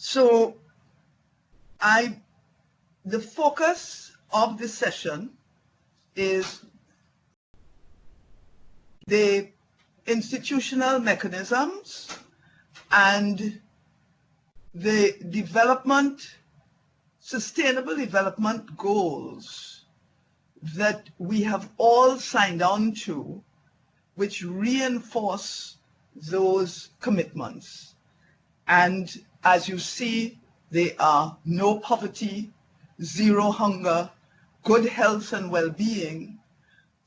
So the focus of this session is the institutional mechanisms and the sustainable development goals that we have all signed on to, which reinforce those commitments. And as you see, they are no poverty, zero hunger, good health and well-being,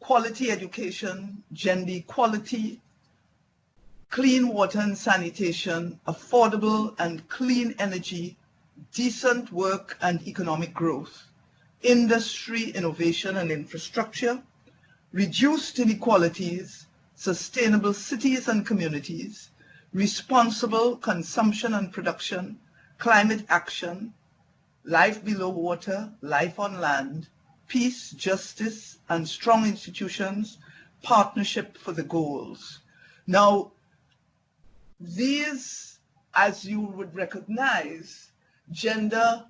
quality education, gender equality, clean water and sanitation, affordable and clean energy, decent work and economic growth, industry, innovation and infrastructure, reduced inequalities, sustainable cities and communities, responsible consumption and production, climate action, life below water, life on land, peace, justice, and strong institutions, partnership for the goals. Now, these, as you would recognize, gender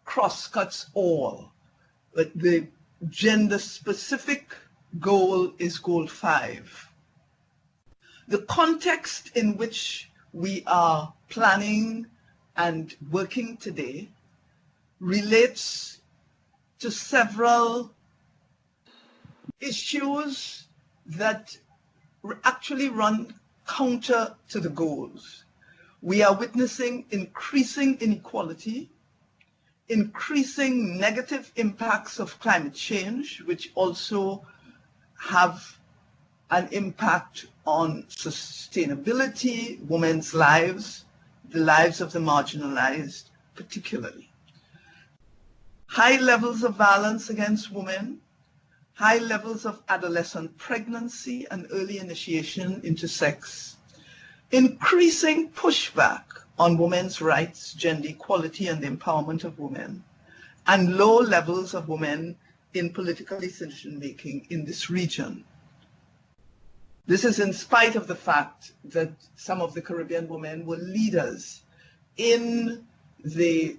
cross-cuts all. But the gender-specific goal is goal 5. The context in which we are planning and working today relates to several issues that actually run counter to the goals. We are witnessing increasing inequality, increasing negative impacts of climate change, which also have an impact on sustainability, women's lives, the lives of the marginalized particularly. High levels of violence against women, high levels of adolescent pregnancy and early initiation into sex, increasing pushback on women's rights, gender equality and the empowerment of women, and low levels of women in political decision-making in this region. This is in spite of the fact that some of the Caribbean women were leaders in the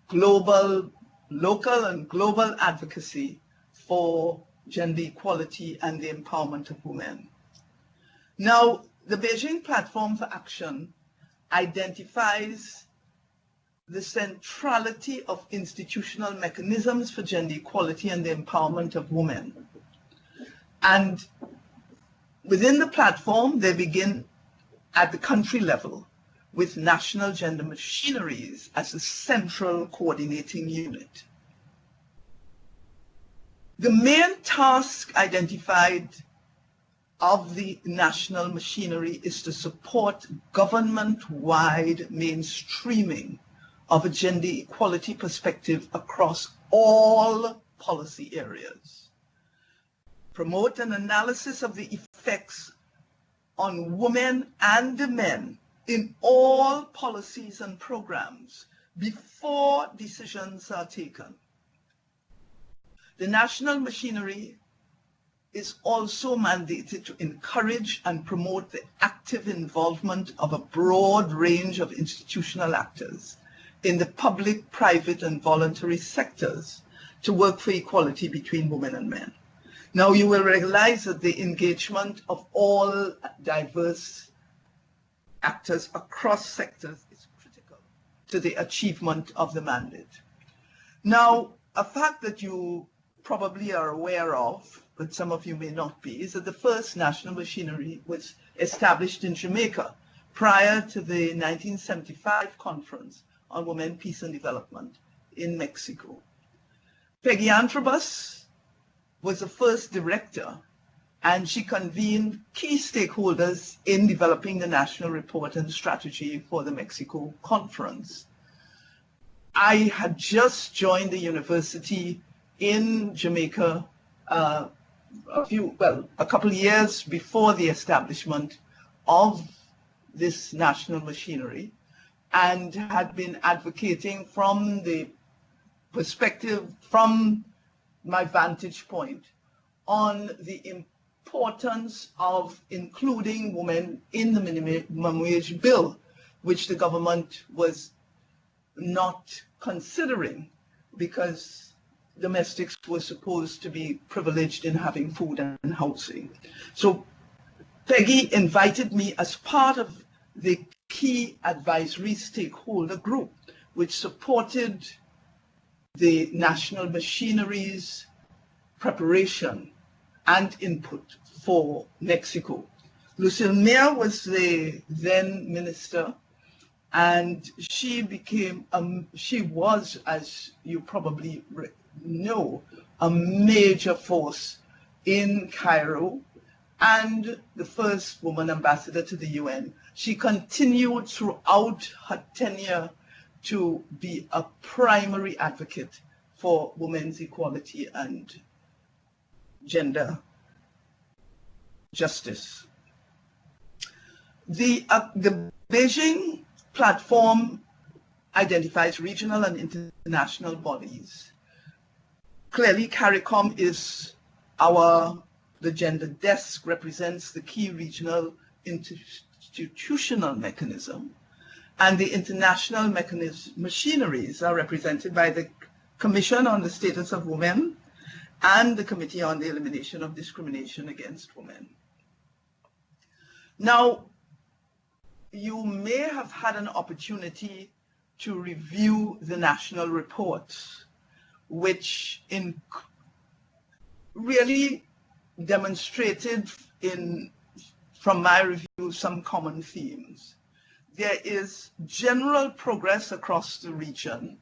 global, local and global advocacy for gender equality and the empowerment of women. Now, the Beijing Platform for Action identifies the centrality of institutional mechanisms for gender equality and the empowerment of women. And within the platform, they begin at the country level with national gender machineries as a central coordinating unit. The main task identified of the national machinery is to support government-wide mainstreaming of a gender equality perspective across all policy areas. Promote an analysis of the effects on women and men in all policies and programs before decisions are taken. The national machinery is also mandated to encourage and promote the active involvement of a broad range of institutional actors in the public, private, and voluntary sectors to work for equality between women and men. Now, you will realize that the engagement of all diverse actors across sectors is critical to the achievement of the mandate. Now, a fact that you probably are aware of, but some of you may not be, is that the first national machinery was established in Jamaica prior to the 1975 Conference on Women, Peace and Development in Mexico. Peggy Antrobus was the first director, and she convened key stakeholders in developing the national report and strategy for the Mexico conference. I had just joined the university in Jamaica a couple of years before the establishment of this national machinery, and had been advocating from the perspective, from my vantage point, on the importance of including women in the minimum wage bill, which the government was not considering, because domestics were supposed to be privileged in having food and housing. So Peggy invited me as part of the key advisory stakeholder group, which supported the national machinery's preparation and input for Mexico. Lucille Mayer was the then minister, and she was, as you probably know, a major force in Cairo and the first woman ambassador to the UN. She continued throughout her tenure to be a primary advocate for women's equality and gender justice. The Beijing Platform identifies regional and international bodies. Clearly, CARICOM is the gender desk, represents the key regional institutional mechanism, and the international machineries are represented by the Commission on the Status of Women and the Committee on the Elimination of Discrimination Against Women. Now, you may have had an opportunity to review the national reports, which really demonstrated from my review, some common themes. There is general progress across the region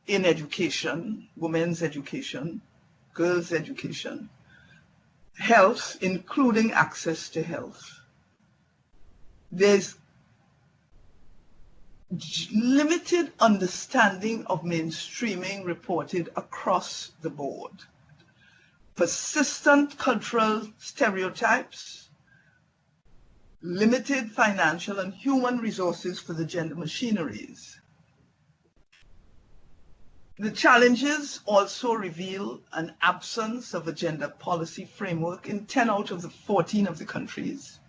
in education, women's education, girls' education, health, including access to health. There's limited understanding of mainstreaming reported across the board. Persistent cultural stereotypes, limited financial and human resources for the gender machineries. The challenges also reveal an absence of a gender policy framework in 10 out of the 14 of the countries.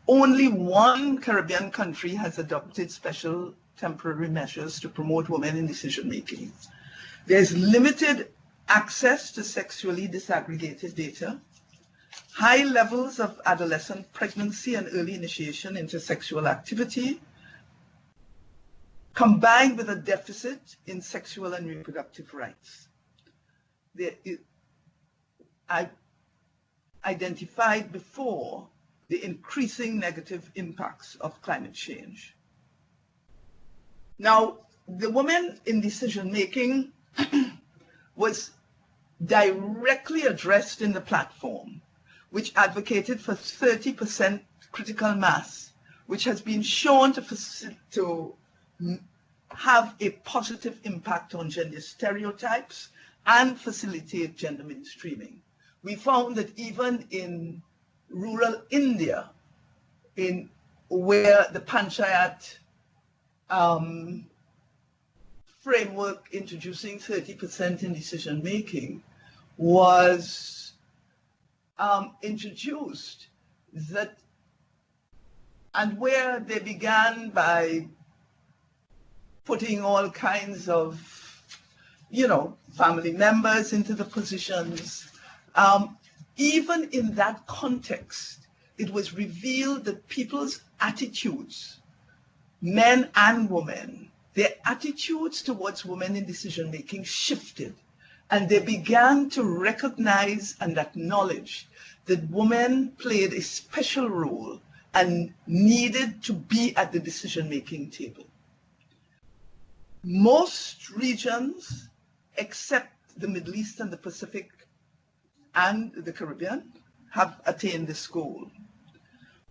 Only one Caribbean country has adopted special temporary measures to promote women in decision-making. There's limited access to sexually disaggregated data, high levels of adolescent pregnancy and early initiation into sexual activity, combined with a deficit in sexual and reproductive rights. I identified before the increasing negative impacts of climate change. Now, the women in decision-making was directly addressed in the platform, which advocated for 30% critical mass, which has been shown to have a positive impact on gender stereotypes and facilitate gender mainstreaming. We found that even in rural India, where the Panchayat framework introducing 30% in decision making was introduced, and where they began by putting all kinds of, family members into the positions. Even in that context, it was revealed that people's attitudes, men and women, their attitudes towards women in decision-making shifted, and they began to recognize and acknowledge that women played a special role and needed to be at the decision-making table. Most regions, except the Middle East and the Pacific and the Caribbean, have attained this goal.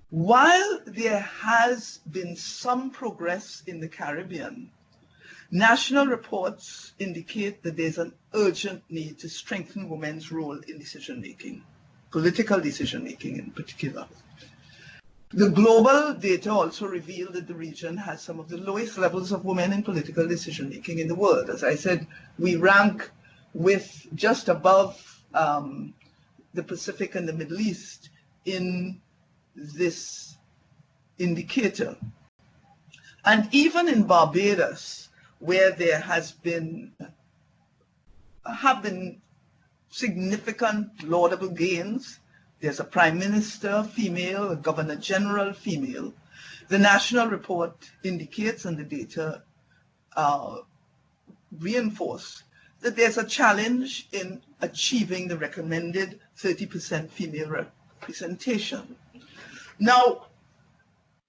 While there has been some progress in the Caribbean, national reports indicate that there's an urgent need to strengthen women's role in decision-making, political decision-making in particular. The global data also revealed that the region has some of the lowest levels of women in political decision-making in the world. As I said, we rank with just above the Pacific and the Middle East in this indicator. And even in Barbados, where there have been significant laudable gains. There's a prime minister, female, a governor general, female. The national report indicates, and the data reinforce, that there's a challenge in achieving the recommended 30% female representation. Now,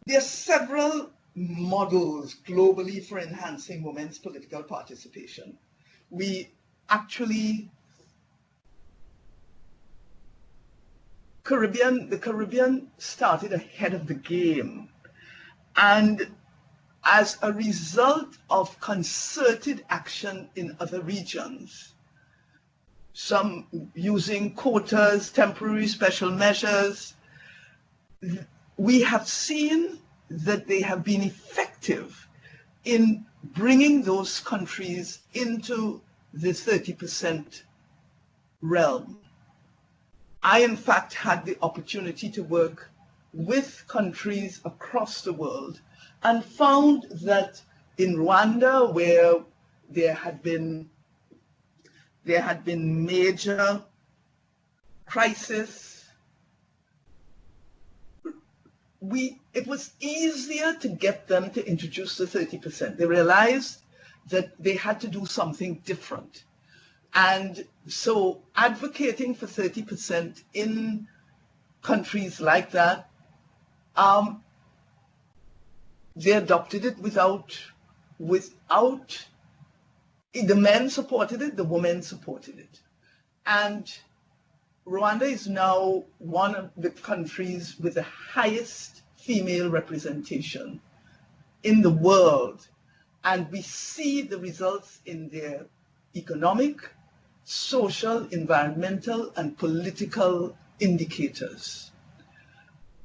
there are several models globally for enhancing women's political participation. The Caribbean started ahead of the game, and as a result of concerted action in other regions, some using quotas, temporary special measures, we have seen that they have been effective in bringing those countries into the 30% realm. I, in fact, had the opportunity to work with countries across the world and found that in Rwanda, where there had been major crisis, it was easier to get them to introduce the 30%. They realized that they had to do something different. And so advocating for 30% in countries like that, they adopted it without, the men supported it, the women supported it. And Rwanda is now one of the countries with the highest female representation in the world. And we see the results in their economic, social, environmental, and political indicators.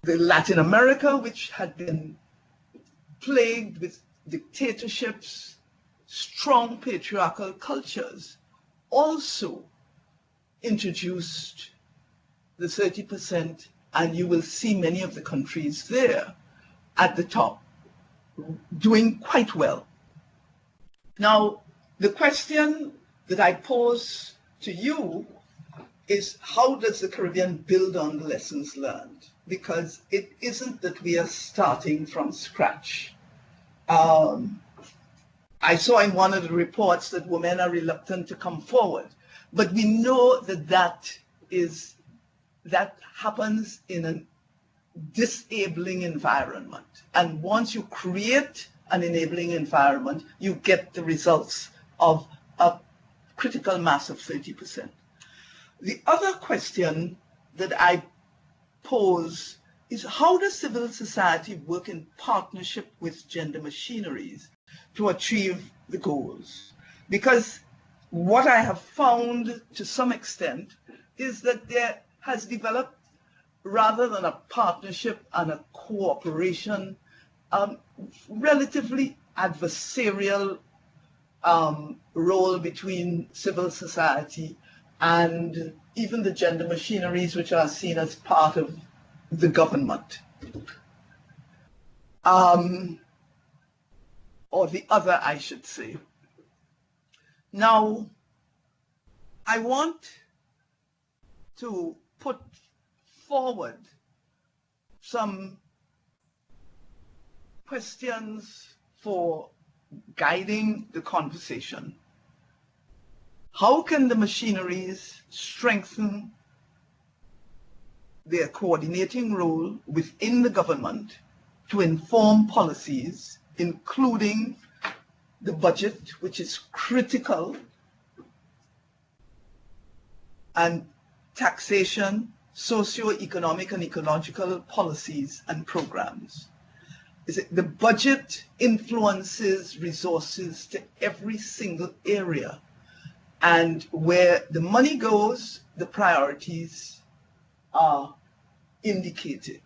The Latin America, which had been plagued with dictatorships, strong patriarchal cultures, also introduced the 30%, and you will see many of the countries there at the top doing quite well. Now, the question that I pose to you is, how does the Caribbean build on the lessons learned? Because it isn't that we are starting from scratch. I saw in one of the reports that women are reluctant to come forward, but we know that that happens in a disabling environment. And once you create an enabling environment, you get the results of a critical mass of 30%. The other question that I pose is, how does civil society work in partnership with gender machineries to achieve the goals? Because what I have found to some extent is that there has developed, rather than a partnership and a cooperation, relatively adversarial role between civil society and even the gender machineries, which are seen as part of the government. Or the other, I should say. Now, I want to put forward some questions for guiding the conversation. How can the machineries strengthen their coordinating role within the government to inform policies, including the budget, which is critical, and taxation, socio-economic and ecological policies and programs? The budget influences resources to every single area. And where the money goes, the priorities are indicated.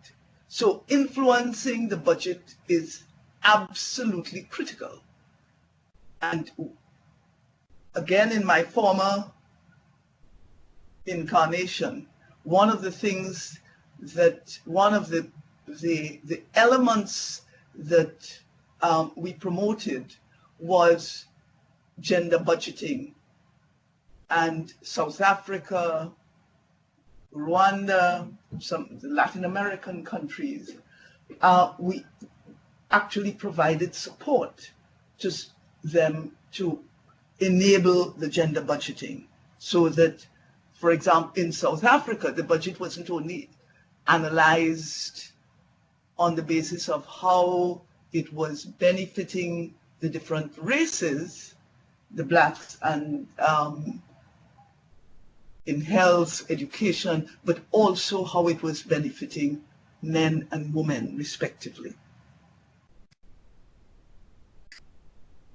So influencing the budget is absolutely critical. And again, in my former incarnation, one of the things that, one of the elements that we promoted was gender budgeting. And South Africa, Rwanda, some Latin American countries, we actually provided support to them to enable the gender budgeting, so that, for example, in South Africa, the budget wasn't only analyzed on the basis of how it was benefiting the different races, the blacks and in health, education, but also how it was benefiting men and women respectively.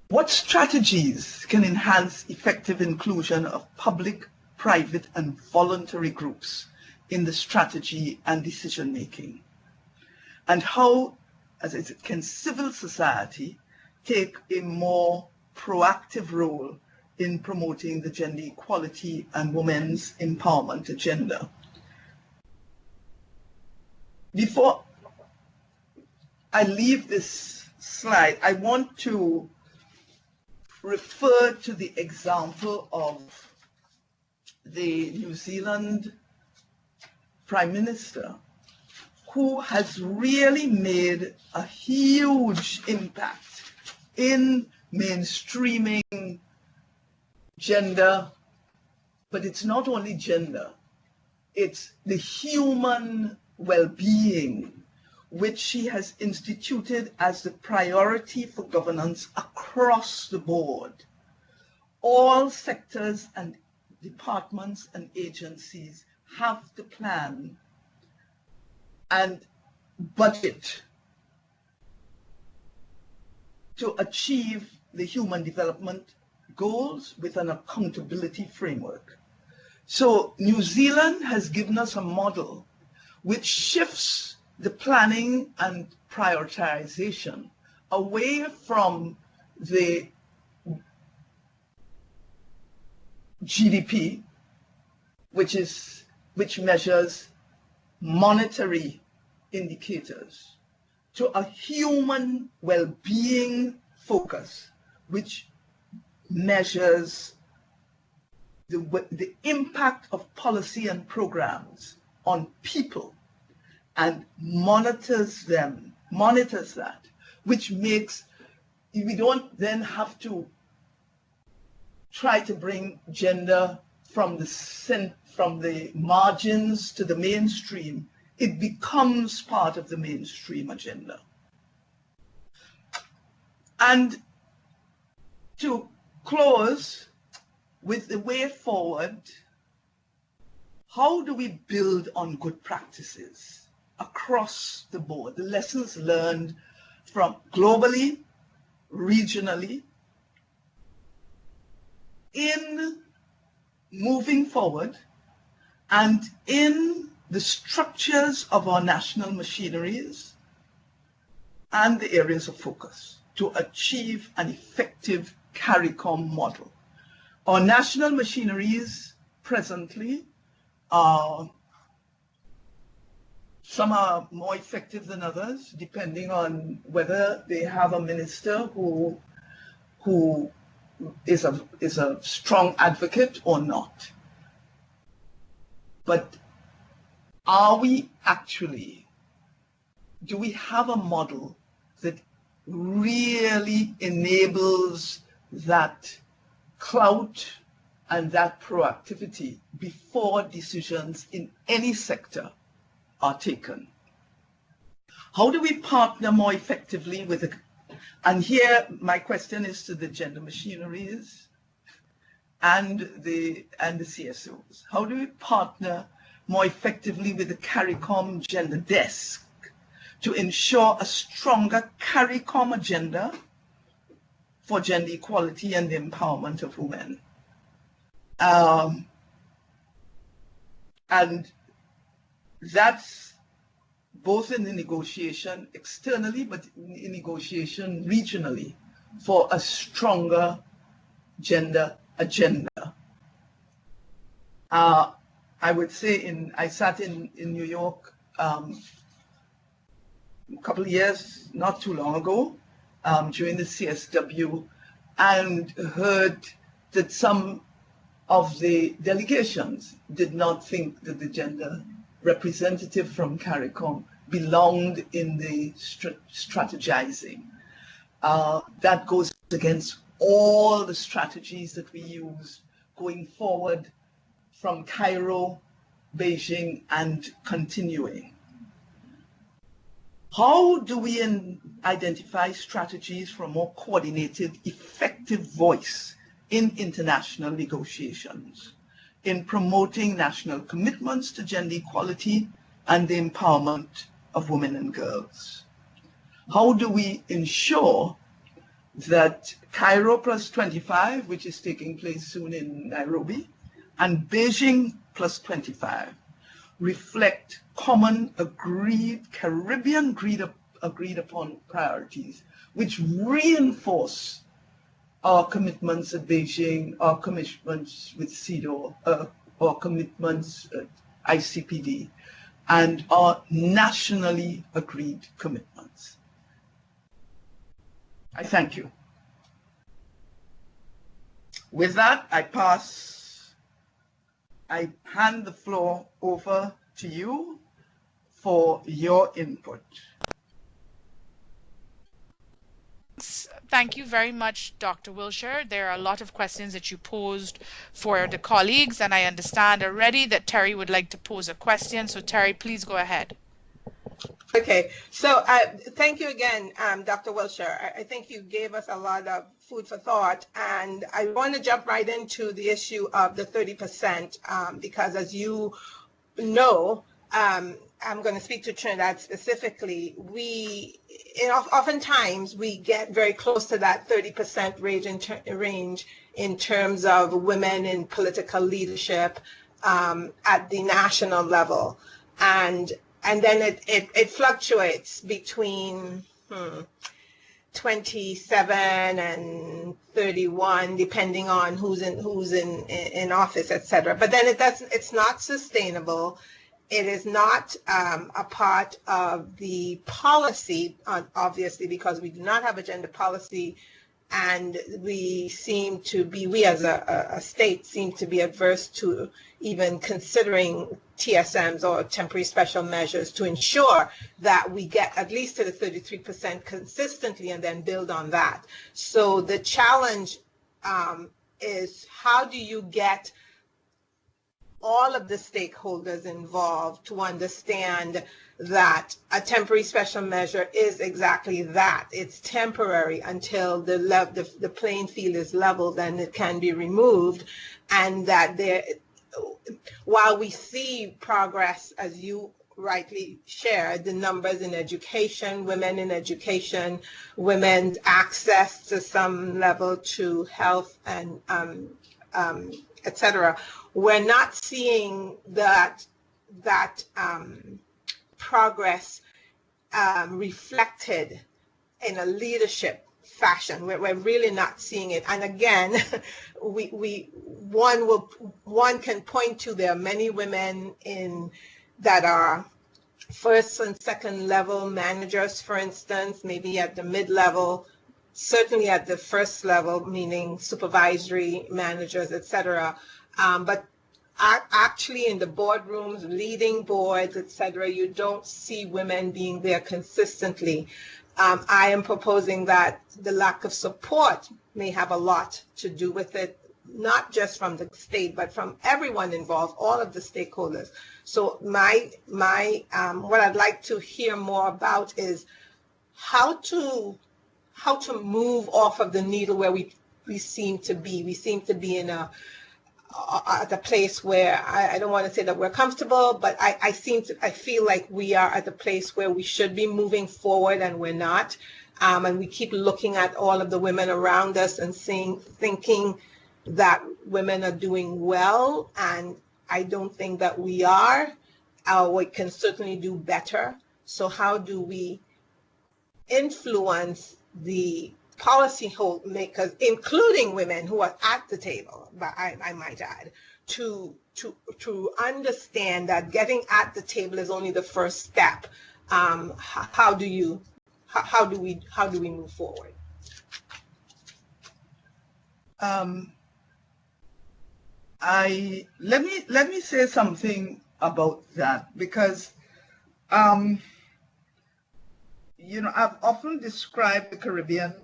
What strategies can enhance effective inclusion of public, private, and voluntary groups in the strategy and decision making? And how, as I said, can civil society take a more proactive role in promoting the gender equality and women's empowerment agenda? Before I leave this slide, I want to refer to the example of the New Zealand Prime Minister, who has really made a huge impact in mainstreaming gender, but it's not only gender, it's the human well-being, which she has instituted as the priority for governance across the board. All sectors and departments and agencies have to plan and budget to achieve the human development goals with an accountability framework. So New Zealand has given us a model which shifts the planning and prioritization away from the GDP, which measures monetary indicators, to a human well-being focus, which measures the impact of policy and programs on people and monitors that, which makes, we don't then have to try to bring gender from the margins to the mainstream. It becomes part of the mainstream agenda. And to close with the way forward, how do we build on good practices across the board, the lessons learned from globally, regionally, in moving forward and in the structures of our national machineries and the areas of focus to achieve an effective CARICOM model? Our national machineries presently are, some are more effective than others, depending on whether they have a minister who is a strong advocate or not. But are we actually, do we have a model that really enables that clout and that proactivity before decisions in any sector are taken? How do we partner more effectively with the, and here my question is to the gender machineries and the CSOs. How do we partner more effectively with the CARICOM gender desk to ensure a stronger CARICOM agenda for gender equality and the empowerment of women? And that's both in the negotiation externally, but in negotiation regionally for a stronger gender agenda. I would say I sat in New York a couple of years, not too long ago, during the CSW and heard that some of the delegations did not think that the gender representative from CARICOM belonged in the strategizing. That goes against all the strategies that we use going forward from Cairo, Beijing, and continuing. How do we identify strategies for a more coordinated, effective voice in international negotiations, in promoting national commitments to gender equality and the empowerment of women and girls? How do we ensure that Cairo plus 25, which is taking place soon in Nairobi, and Beijing plus 25 reflect common Caribbean agreed upon priorities, which reinforce our commitments at Beijing, our commitments with CEDAW, our commitments at ICPD, and our nationally agreed commitments? I thank you. With that, I hand the floor over to you for your input. Thank you very much, Dr. Wiltshire. There are a lot of questions that you posed for the colleagues, and I understand already that Terry would like to pose a question. So Terry, please go ahead. Okay, so thank you again, Dr. Wiltshire. I think you gave us a lot of food for thought, and I want to jump right into the issue of the 30%, because as you know, I'm going to speak to Trinidad specifically. Oftentimes we get very close to that 30% range in terms of women in political leadership at the national level, and then it fluctuates between 27 and 31, depending on who's in office, etc. But then it's not sustainable. It is not a part of the policy, obviously, because we do not have a gender policy, and we as a state seem to be adverse to even considering TSMs or temporary special measures to ensure that we get at least to the 33% consistently and then build on that. So the challenge is, how do you get all of the stakeholders involved to understand that a temporary special measure is exactly that. It's temporary until the playing field is leveled and it can be removed, and that while we see progress, as you rightly shared, the numbers in education, women in education, women's access to some level to health and etc., we're not seeing that progress reflected in a leadership fashion. We're really not seeing it. And again, one can point to, there are many women that are first and second level managers, for instance, maybe at the mid-level, certainly at the first level, meaning supervisory managers, etc. But actually in the boardrooms, leading boards, etc., you don't see women being there consistently. I am proposing that the lack of support may have a lot to do with it, not just from the state, but from everyone involved, all of the stakeholders. So what I'd like to hear more about is how to move off of the needle where we seem to be. We seem to be at a place where I don't want to say that we're comfortable, but I feel like we are at a place where we should be moving forward and we're not. And we keep looking at all of the women around us and thinking that women are doing well, and I don't think that we are. We can certainly do better. So how do we influence the policy makers, including women who are at the table, but I might add, to understand that getting at the table is only the first step? How do we move forward? let me say something about that, because you know, I've often described the Caribbean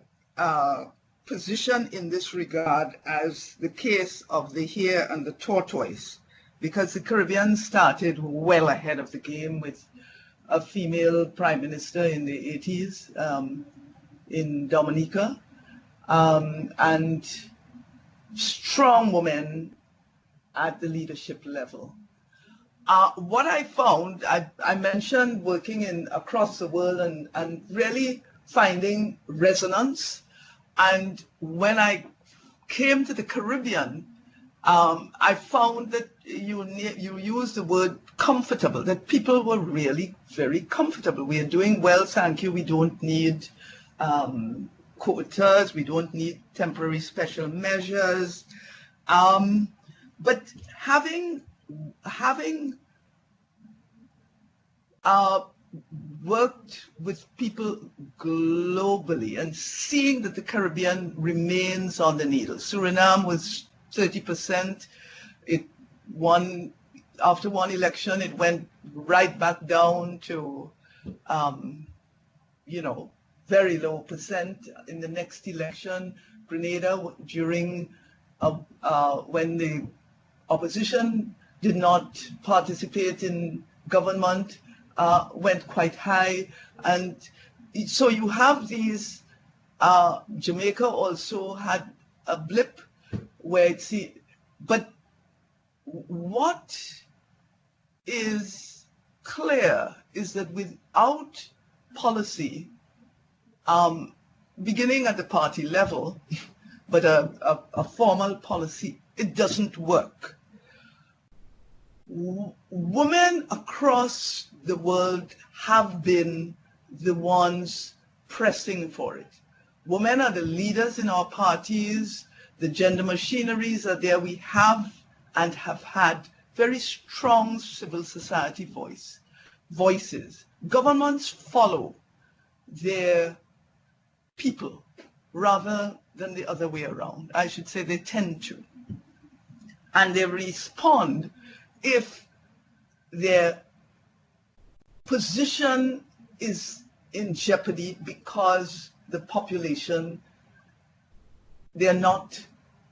position in this regard as the case of the hare and the tortoise, because the Caribbean started well ahead of the game with a female prime minister in the 80s in Dominica, and strong women at the leadership level. What I found, I mentioned working across the world and really finding resonance. And when I came to the Caribbean, I found that you used the word comfortable, that people were really very comfortable. We are doing well, thank you. We don't need quotas. We don't need temporary special measures. But having worked with people globally and seeing that the Caribbean remains on the needle. Suriname was 30%. It won, after one election, it went right back down to, you know, very low percent in the next election. Grenada, during when the opposition did not participate in government, went quite high. And so you have these, Jamaica also had a blip where it's, but what is clear is that without policy, beginning at the party level, but a formal policy, it doesn't work. Women across the world have been the ones pressing for it. Women are the leaders in our parties. The gender machineries are there. We have and have had very strong civil society voices. Governments follow their people rather than the other way around. I should say they tend to. And they respond if their position is in jeopardy because the population, they're not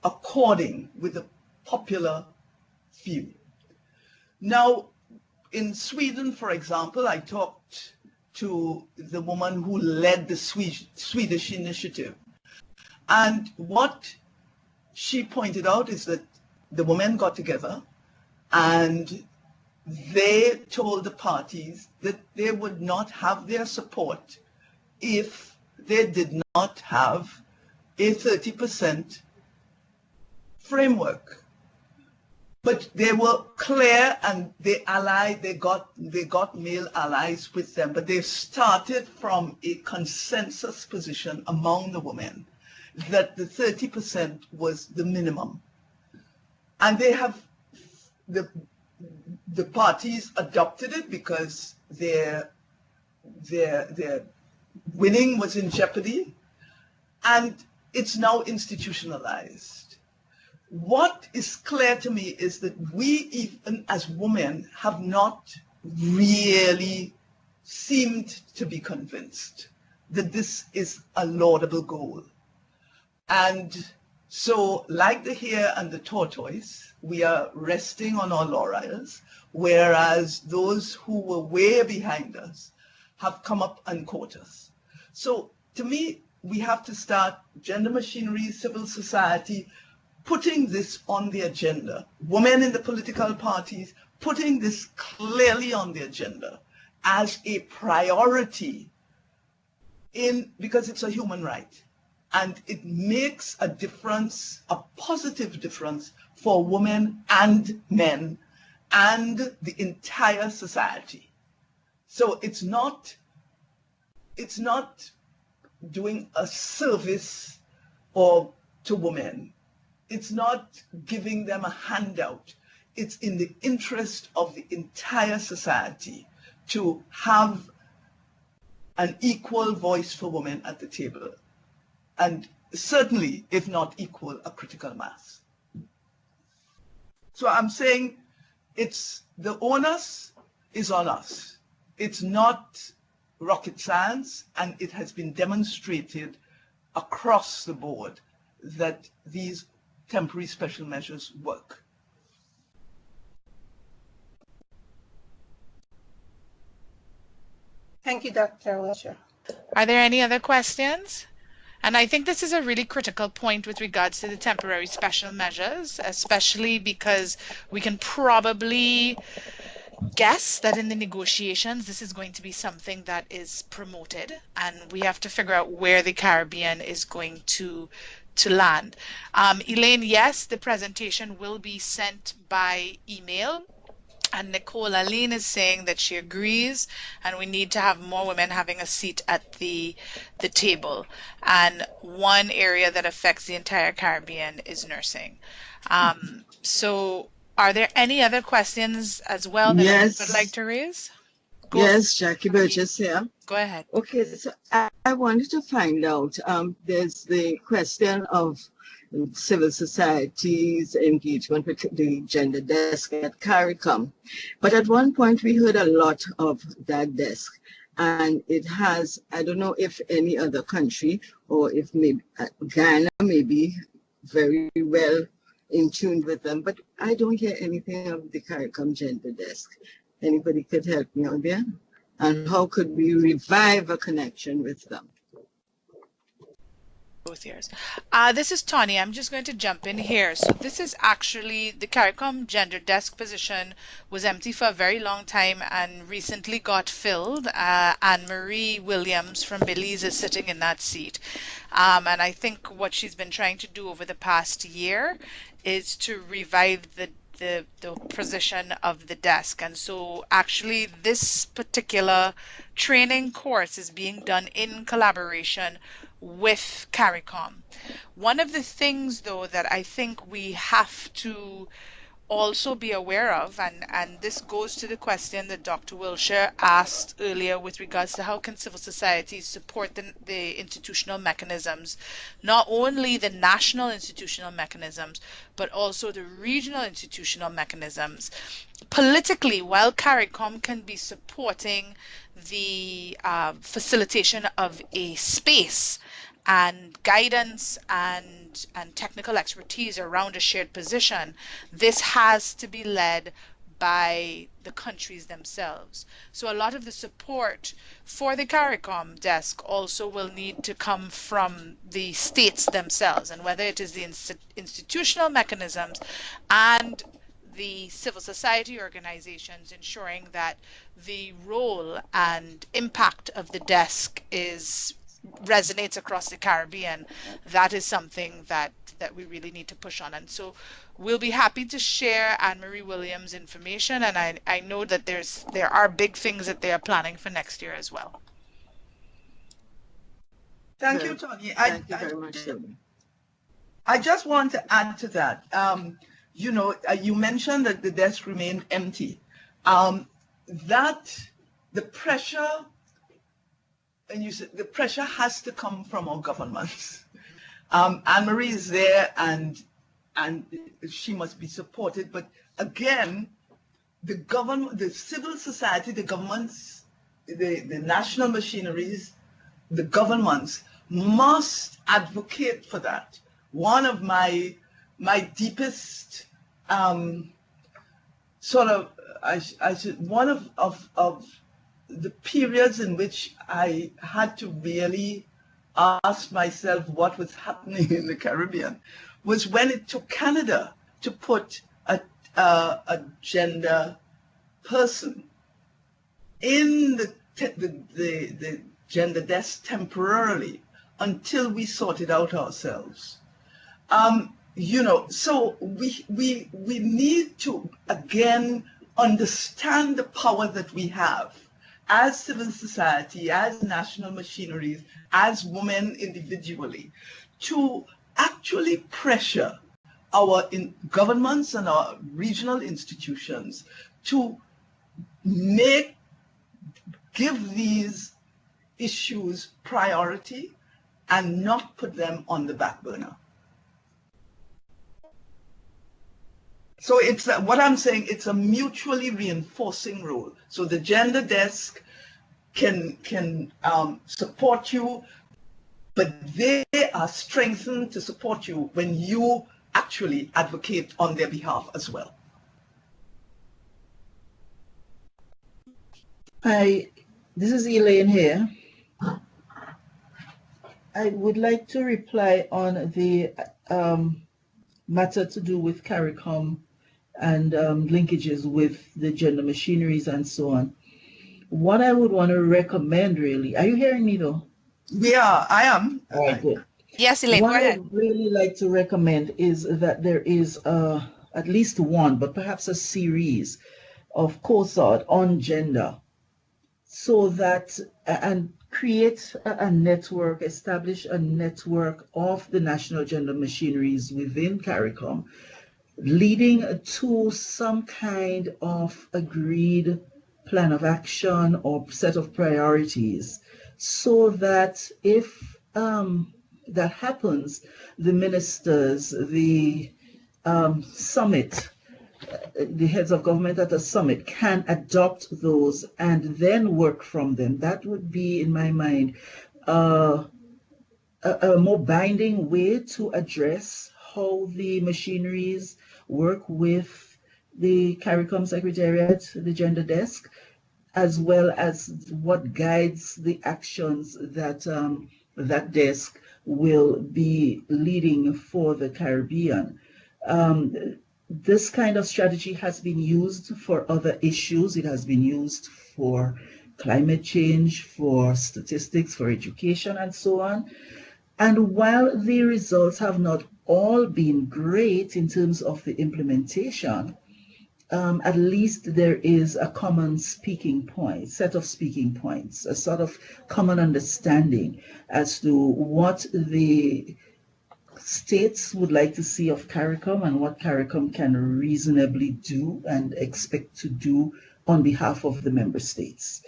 according with the popular view. Now, in Sweden, for example, I talked to the woman who led the Swedish initiative. And what she pointed out is that the women got together and they told the parties that they would not have their support if they did not have a 30% framework. But they were clear and they allied, they got male allies with them, but they started from a consensus position among the women that the 30% was the minimum. And they have, the parties adopted it because their winning was in jeopardy, and it's now institutionalized. What is clear to me is that we, even as women, have not really seemed to be convinced that this is a laudable goal. And so, like the hare and the tortoise, we are resting on our laurels, whereas those who were way behind us have come up and caught us. So, to me, we have to start gender machinery, civil society, putting this on the agenda. Women in the political parties, putting this clearly on the agenda as a priority because it's a human right. And it makes a difference, a positive difference for women and men and the entire society. So it's not doing a service to women. It's not giving them a handout. It's in the interest of the entire society to have an equal voice for women at the table. And certainly, if not equal, a critical mass. So I'm saying the onus is on us. It's not rocket science, and it has been demonstrated across the board that these temporary special measures work. Thank you, Dr. Wiltshire. Are there any other questions? And I think this is a really critical point with regards to the temporary special measures, especially because we can probably guess that in the negotiations, this is going to be something that is promoted, and we have to figure out where the Caribbean is going to land. Elaine, yes, the presentation will be sent by email. And Nicole Aline is saying that she agrees, and we need to have more women having a seat at the table. And one area that affects the entire Caribbean is nursing. So are there any other questions as well that I would like to raise? Yes, Jackie Burgess here. Go ahead. Okay, so I wanted to find out, there's the question of civil society's engagement with the gender desk at CARICOM. But at one point we heard a lot of that desk, and it has, I don't know if any other country or if maybe Ghana may be very well in tune with them, but I don't hear anything of the CARICOM gender desk. Anybody could help me out there? And how could we revive a connection with them? Both years. This is Tawny. I'm just going to jump in here. So this is actually the CARICOM gender desk position was empty for a very long time and recently got filled. Anne-Marie Williams from Belize is sitting in that seat. And I think what she's been trying to do over the past year is to revive the position of the desk. And so actually this particular training course is being done in collaboration with CARICOM. One of the things though that I think we have to also be aware of, and this goes to the question that Dr. Wiltshire asked earlier with regards to how can civil society support the institutional mechanisms, not only the national institutional mechanisms, but also the regional institutional mechanisms. Politically, while CARICOM can be supporting the facilitation of a space and guidance and technical expertise around a shared position, this has to be led by the countries themselves. So a lot of the support for the CARICOM desk also will need to come from the states themselves, and whether it is the institutional mechanisms and the civil society organizations, ensuring that the role and impact of the desk resonates across the Caribbean. That is something that we really need to push on. And so we'll be happy to share Anne-Marie Williams' information, and I know that there are big things that they are planning for next year as well. Thank you, Tony. Thank you very much. I just want to add to that. You mentioned that the desk remained empty. That the pressure, and you said the pressure has to come from our governments. Anne-Marie is there, and she must be supported. But again, the government, the civil society, the governments, the national machineries, the governments must advocate for that. One of my deepest one of the periods in which I had to really ask myself what was happening in the Caribbean was when it took Canada to put a gender person in the gender desk temporarily until we sorted out ourselves. So we need to again understand the power that we have as civil society, as national machineries, as women individually, to actually pressure our governments and our regional institutions to give these issues priority and not put them on the back burner. So it's what I'm saying, it's a mutually reinforcing role. So the gender desk can support you, but they are strengthened to support you when you actually advocate on their behalf as well. This is Elaine here. I would like to reply on the matter to do with CARICOM and linkages with the gender machineries and so on. What I would want to recommend really, are you hearing me though? Yeah, I am. All right, good. Yes, Elaine, What go I ahead. would really like to recommend is that there is at least one, but perhaps a series of COSOD on gender, so that, and create a network, establish a network of the national gender machineries within CARICOM, leading to some kind of agreed plan of action or set of priorities, so that if that happens, the ministers, the summit, the heads of government at the summit can adopt those and then work from them. That would be, in my mind, a more binding way to address how the machineries work with the CARICOM Secretariat, the gender desk, as well as what guides the actions that that desk will be leading for the Caribbean. This kind of strategy has been used for other issues. It has been used for climate change, for statistics, for education, and so on. And while the results have not all been great in terms of the implementation, at least there is a common speaking point, set of speaking points, a sort of common understanding as to what the states would like to see of CARICOM and what CARICOM can reasonably do and expect to do on behalf of the member states.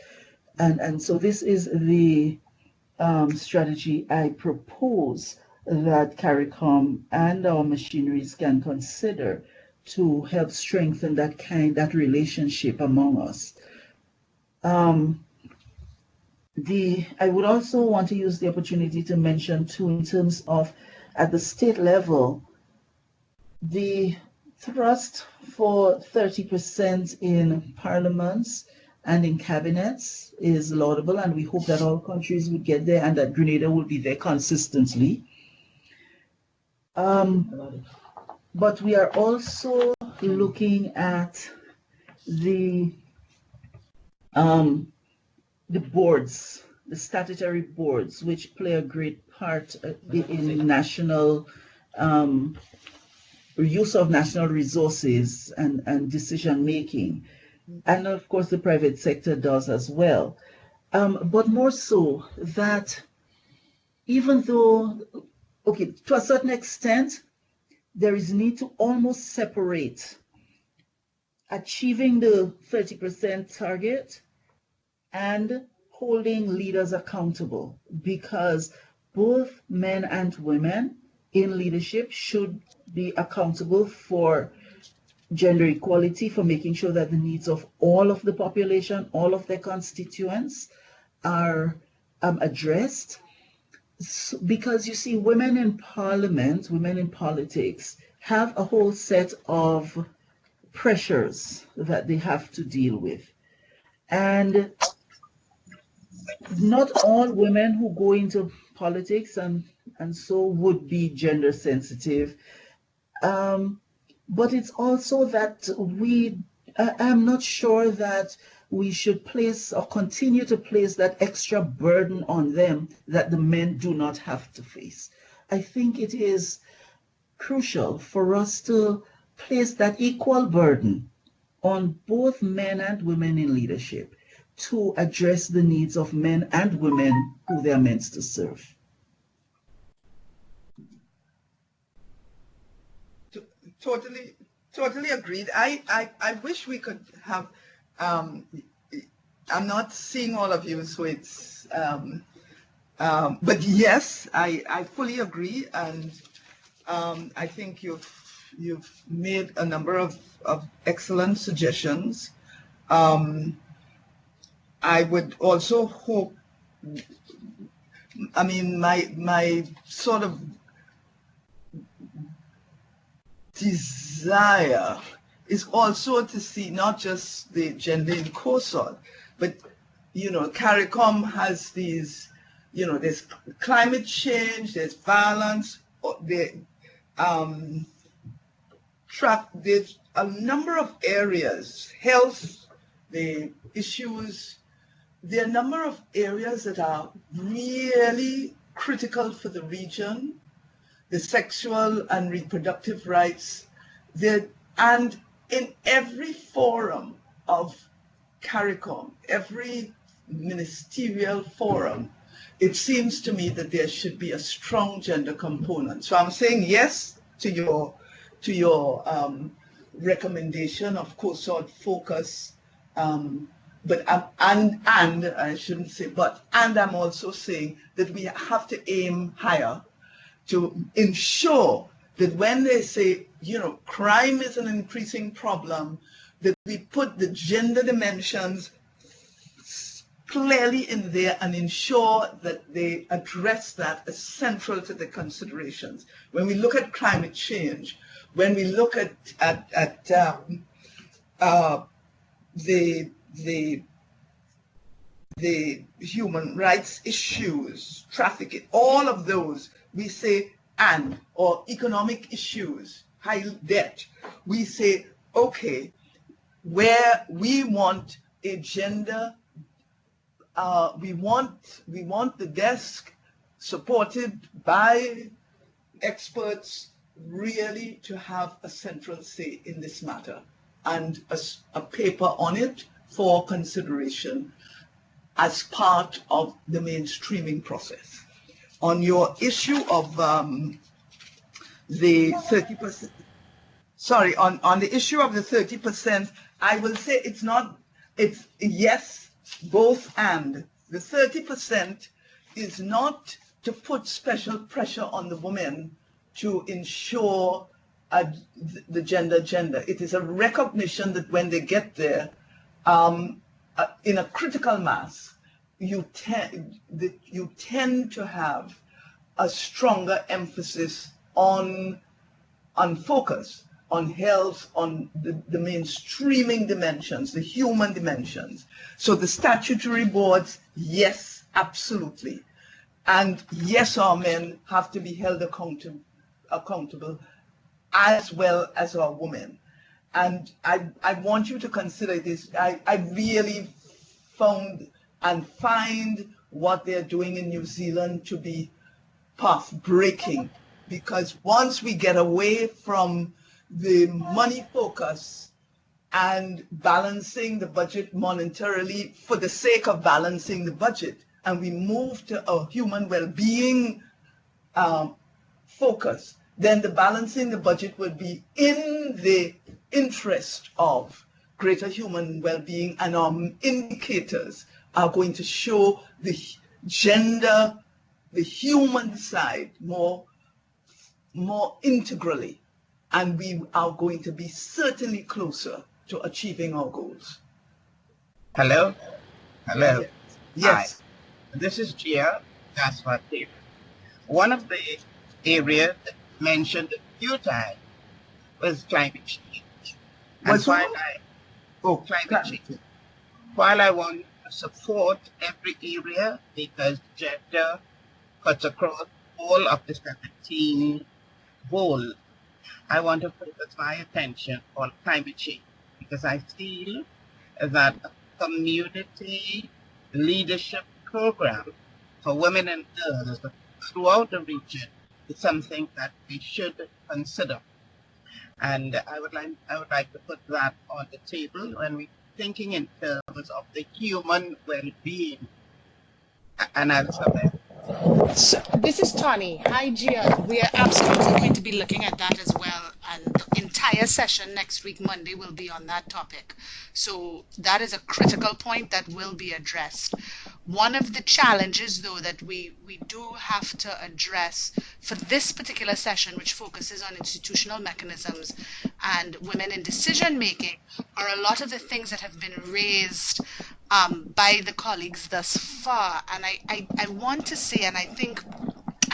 And so this is the strategy I propose that CARICOM and our machineries can consider to help strengthen that relationship among us. I would also want to use the opportunity to mention too, in terms of at the state level, the thrust for 30% in parliaments and in cabinets is laudable, and we hope that all countries would get there and that Grenada will be there consistently. But we are also looking at the boards, the statutory boards, which play a great part in national use of national resources and decision making. And of course, the private sector does as well. But more so that even though, okay, to a certain extent, there is need to almost separate achieving the 30% target and holding leaders accountable, because both men and women in leadership should be accountable for gender equality, for making sure that the needs of all of the population, all of their constituents are addressed. Because you see, women in parliament, women in politics have a whole set of pressures that they have to deal with. And not all women who go into politics and so would be gender sensitive. But it's also that I'm not sure that we should place or continue to place that extra burden on them that the men do not have to face. I think it is crucial for us to place that equal burden on both men and women in leadership to address the needs of men and women who they are meant to serve. Totally agreed. I wish we could have, I'm not seeing all of you, so it's But yes, I fully agree, and I think you've made a number of excellent suggestions. I would also hope, I mean, my sort of desire is also to see not just the gender in COSOL, but, CARICOM has these, there's climate change, there's violence, there's a number of areas, health, the issues, there are a number of areas that are really critical for the region, the sexual and reproductive rights, and in every forum of CARICOM, every ministerial forum, it seems to me that there should be a strong gender component. So I'm saying yes to your recommendation of COSOD focus, but and I shouldn't say but, and I'm also saying that we have to aim higher to ensure that when they say, crime is an increasing problem, that we put the gender dimensions clearly in there and ensure that they address that as central to the considerations. When we look at climate change, when we look at the human rights issues, trafficking, all of those, we say or economic issues, high debt, we say, okay, where we want a gender, we want the desk supported by experts really to have a central say in this matter and a paper on it for consideration as part of the mainstreaming process. On your issue of the 30%, sorry, on the issue of the 30%, I will say it's yes, both and. The 30% is not to put special pressure on the women to ensure the gender. It is a recognition that when they get there, in a critical mass, you tend to have a stronger emphasis on focus, on health, on the mainstreaming dimensions, the human dimensions. So the statutory boards, yes, absolutely. And yes, our men have to be held accountable as well as our women. And I want you to consider this. I really found and find what they're doing in New Zealand to be path-breaking, because once we get away from the money focus and balancing the budget monetarily for the sake of balancing the budget, and we move to a human well-being focus, then the balancing the budget will be in the interest of greater human well-being, and our indicators are going to show the gender, the human side more integrally, and we are going to be certainly closer to achieving our goals. Hello? Hello? Yes. Hi. This is Gia. That's what they. One of the areas mentioned a few times was climate change. And climate change. While I want to support every area because gender cuts across all of the 17 goals, I want to focus my attention on climate change because I feel that a community leadership program for women and girls throughout the region is something that we should consider. And I would like to put that on the table when we're thinking in terms of the human well-being. And I'll stop there. So this is Tawny. Hi, Gia. We are absolutely going to be looking at that as well. And the entire session next week, Monday, will be on that topic. So that is a critical point that will be addressed. One of the challenges, though, that we do have to address for this particular session, which focuses on institutional mechanisms and women in decision making, are a lot of the things that have been raised by the colleagues thus far. And I want to say, and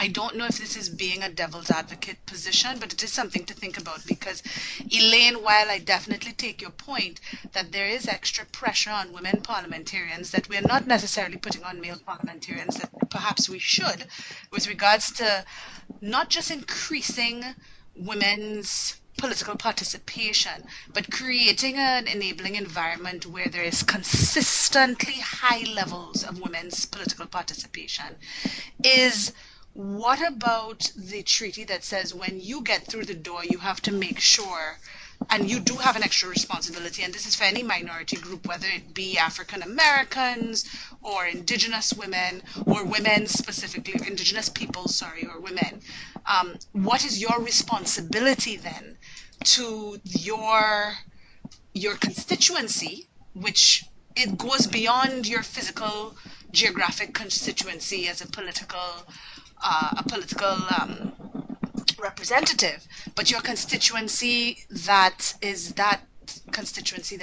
I don't know if this is being a devil's advocate position, but it is something to think about because, Elaine, while I definitely take your point that there is extra pressure on women parliamentarians that we're not necessarily putting on male parliamentarians that perhaps we should, with regards to not just increasing women's political participation, but creating an enabling environment where there is consistently high levels of women's political participation, is what about the treaty that says when you get through the door, you have to make sure, and you do have an extra responsibility, and this is for any minority group, whether it be African Americans or indigenous women or women specifically, indigenous people, sorry, or women. What is your responsibility then to your constituency, which it goes beyond your physical geographic constituency as a political representative, but your constituency that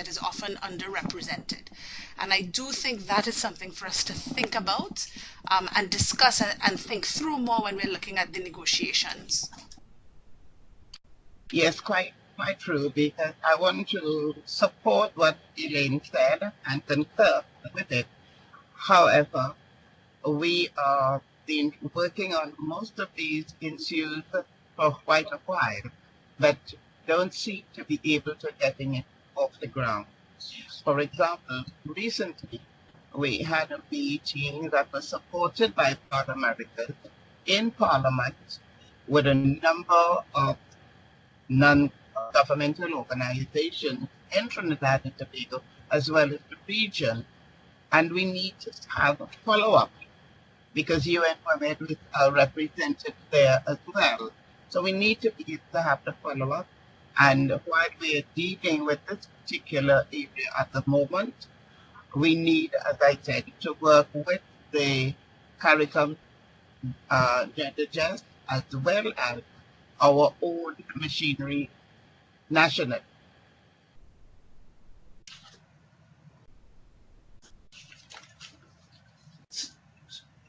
is often underrepresented. And I do think that is something for us to think about and discuss and think through more when we're looking at the negotiations. Yes, quite true, because I want to support what Elaine said and concur with it. However, we are been working on most of these issues for quite a while, but don't seem to be able to getting it off the ground. For example, recently we had a meeting that was supported by ParlAmericas in Parliament with a number of non-governmental organizations in Trinidad and Tobago, as well as the region. And we need to have a follow-up because UN Women are represented there as well. So we need to be able to have the follow-up. And while we are dealing with this particular area at the moment, we need, as I said, to work with the CARICOM gender desk as well as our own machinery nationally.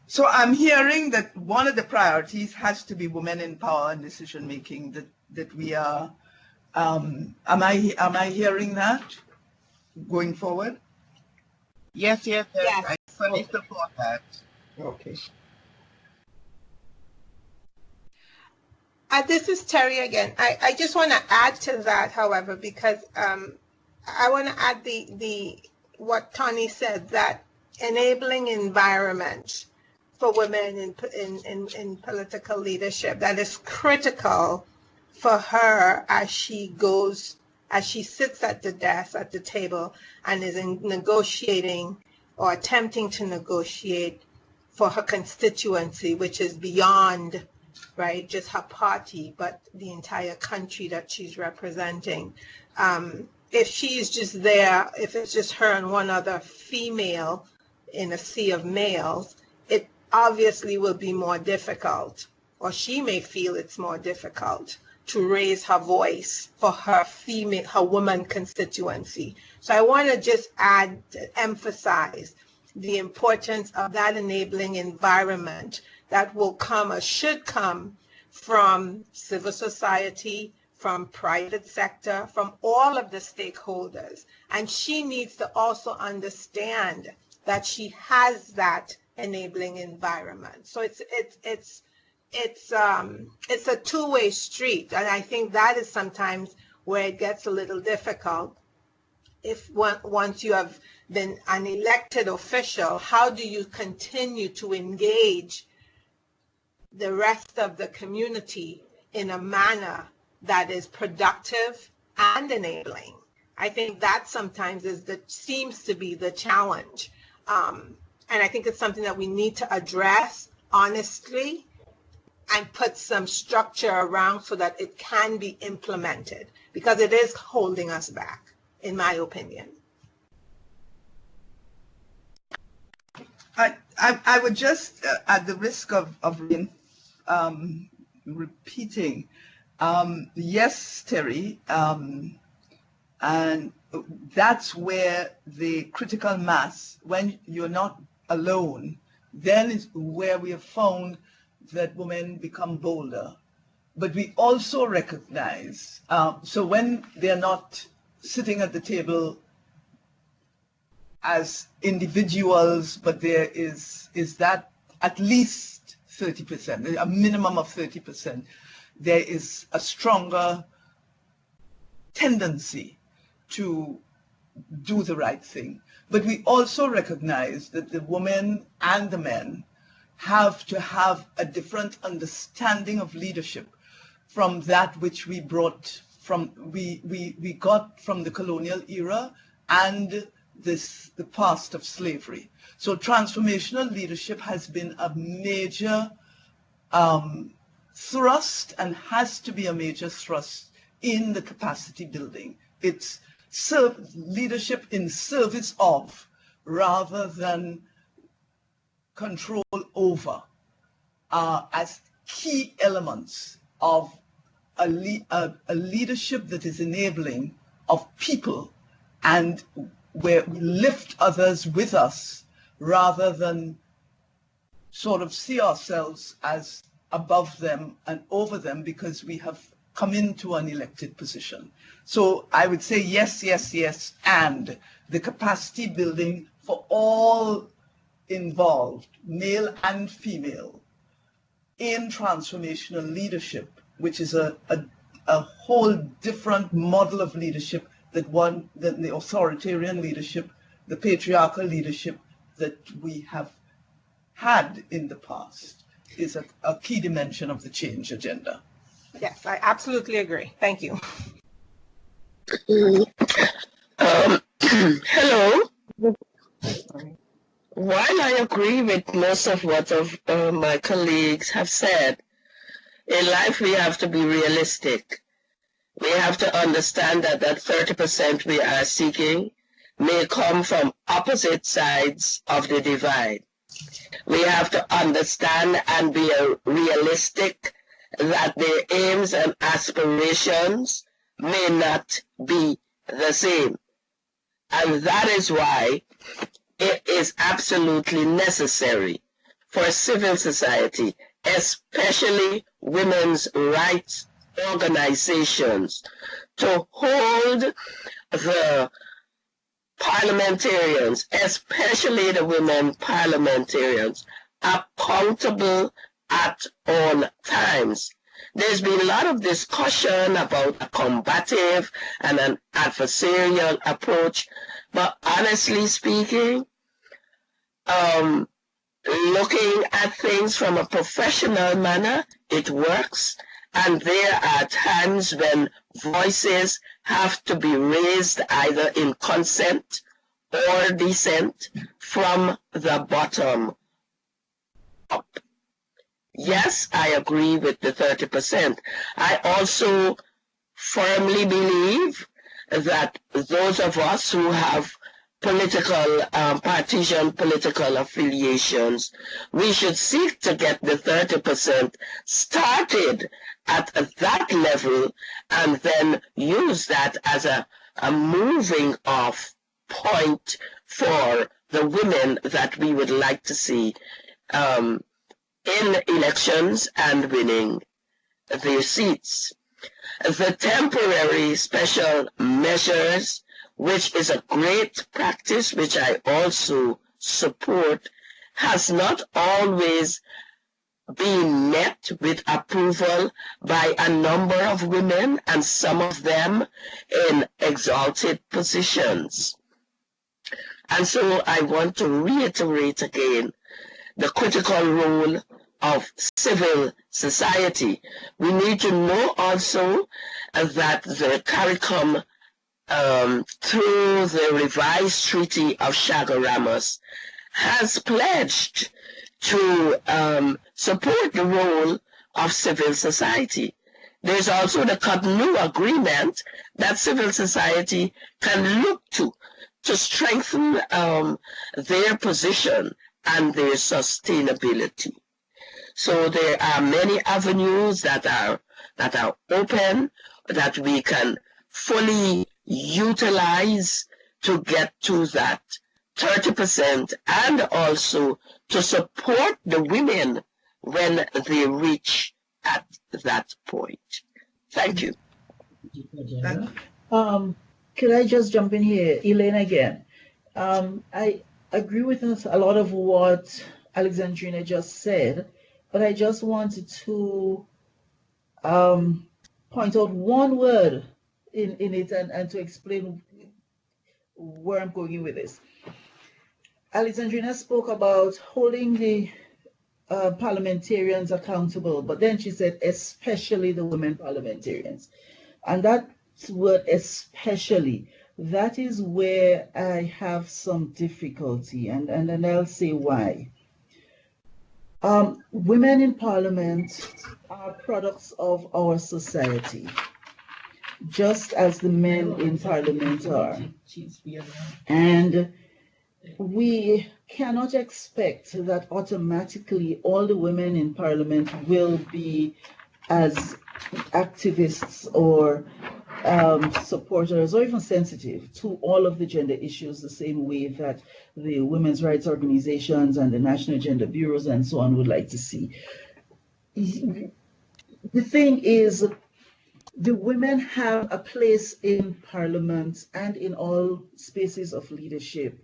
So I'm hearing that one of the priorities has to be women in power and decision making. That we are. Am I hearing that going forward? Yes. I fully support that. Okay. This is Terry again. I just want to add to that, however, because I want to add the what Tony said, that enabling environment for women in political leadership that is critical for her as she sits at the desk, at the table, and is negotiating or attempting to negotiate for her constituency, which is beyond, right, just her party, but the entire country that she's representing. If she's just there, if it's just her and one other female in a sea of males, it obviously will be more difficult, or she may feel it's more difficult to raise her voice for her woman constituency. So I want to just emphasize the importance of that enabling environment that will come or should come from civil society, from private sector, from all of the stakeholders. And she needs to also understand that she has that enabling environment. So it's a two-way street, and I think that is sometimes where it gets a little difficult. If once you have been an elected official, how do you continue to engage the rest of the community in a manner that is productive and enabling? I think that sometimes seems to be the challenge. And I think it's something that we need to address honestly and put some structure around so that it can be implemented, because it is holding us back, in my opinion. I would just, at the risk of repeating, yes, Terry, and that's where the critical mass, when you're not alone, then is where we have found that women become bolder. But we also recognize, so when they're not sitting at the table as individuals, but there is that at least 30%, a minimum of 30%, there is a stronger tendency to do the right thing. But we also recognize that the women and the men have to have a different understanding of leadership from that which we brought from, we got from the colonial era and the past of slavery. So transformational leadership has been a major thrust and has to be a major thrust in the capacity building. It's leadership in service of rather than control over as key elements of a leadership that is enabling of people and where we lift others with us rather than sort of see ourselves as above them and over them because we have come into an elected position. So I would say yes, yes, yes, and the capacity building for all involved, male and female, in transformational leadership, which is a whole different model of leadership than the authoritarian leadership, the patriarchal leadership that we have had in the past, is a key dimension of the change agenda. Yes, I absolutely agree. Thank you. Hello. While I agree with most of what my colleagues have said, in life we have to be realistic. We have to understand that 30% we are seeking may come from opposite sides of the divide. We have to understand and be realistic that their aims and aspirations may not be the same. And that is why it is absolutely necessary for civil society, especially women's rights organizations, to hold the parliamentarians, especially the women parliamentarians, accountable at all times. There's been a lot of discussion about a combative and an adversarial approach, but honestly speaking, looking at things from a professional manner, it works. And there are times when voices have to be raised either in consent or dissent from the bottom up. Yes, I agree with the 30%. I also firmly believe that those of us who have political, partisan political affiliations, we should seek to get the 30% started at that level and then use that as a moving off point for the women that we would like to see in elections and winning their seats. The temporary special measures, which is a great practice, which I also support, has not always been met with approval by a number of women, and some of them in exalted positions. And so I want to reiterate again the critical role of civil society. We need to know also that the CARICOM, through the revised Treaty of Chaguaramas, has pledged to support the role of civil society. There's also the Cotonou Agreement that civil society can look to strengthen their position and their sustainability. So there are many avenues that are open that we can fully utilize to get to that 30% and also to support the women when they reach at that point. Thank you. Could I just jump in here, Elaine again? I agree with a lot of what Alexandrina just said, but I just wanted to point out one word in it and to explain where I'm going with this. Alexandrina spoke about holding the parliamentarians accountable, but then she said especially the women parliamentarians. And that word especially, that is where I have some difficulty, and I'll say why. Women in parliament are products of our society, just as the men in parliament are. And we cannot expect that automatically all the women in parliament will be as activists or supporters or even sensitive to all of the gender issues the same way that the women's rights organizations and the national gender bureaus and so on would like to see. The thing is, the women have a place in parliament and in all spaces of leadership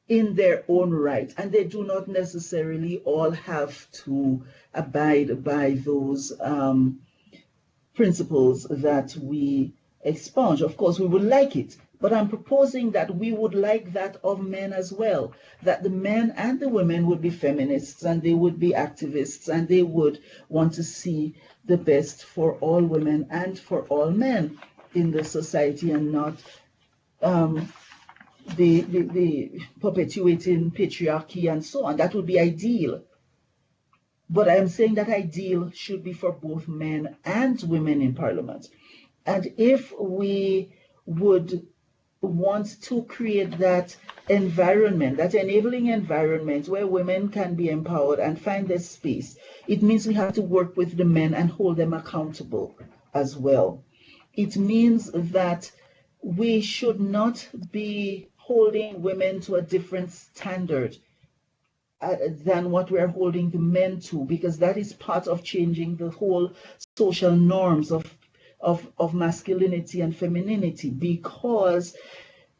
in their own right, and they do not necessarily all have to abide by those principles that we expunge. Of course, we would like it, but I'm proposing that we would like that of men as well, that the men and the women would be feminists and they would be activists and they would want to see the best for all women and for all men in the society, and not the perpetuating patriarchy and so on. That would be ideal. But I'm saying that ideal should be for both men and women in parliament. And if we would want to create that environment, that enabling environment where women can be empowered and find their space, it means we have to work with the men and hold them accountable as well. It means that we should not be holding women to a different standard than what we're holding the men to, because that is part of changing the whole social norms of masculinity and femininity, because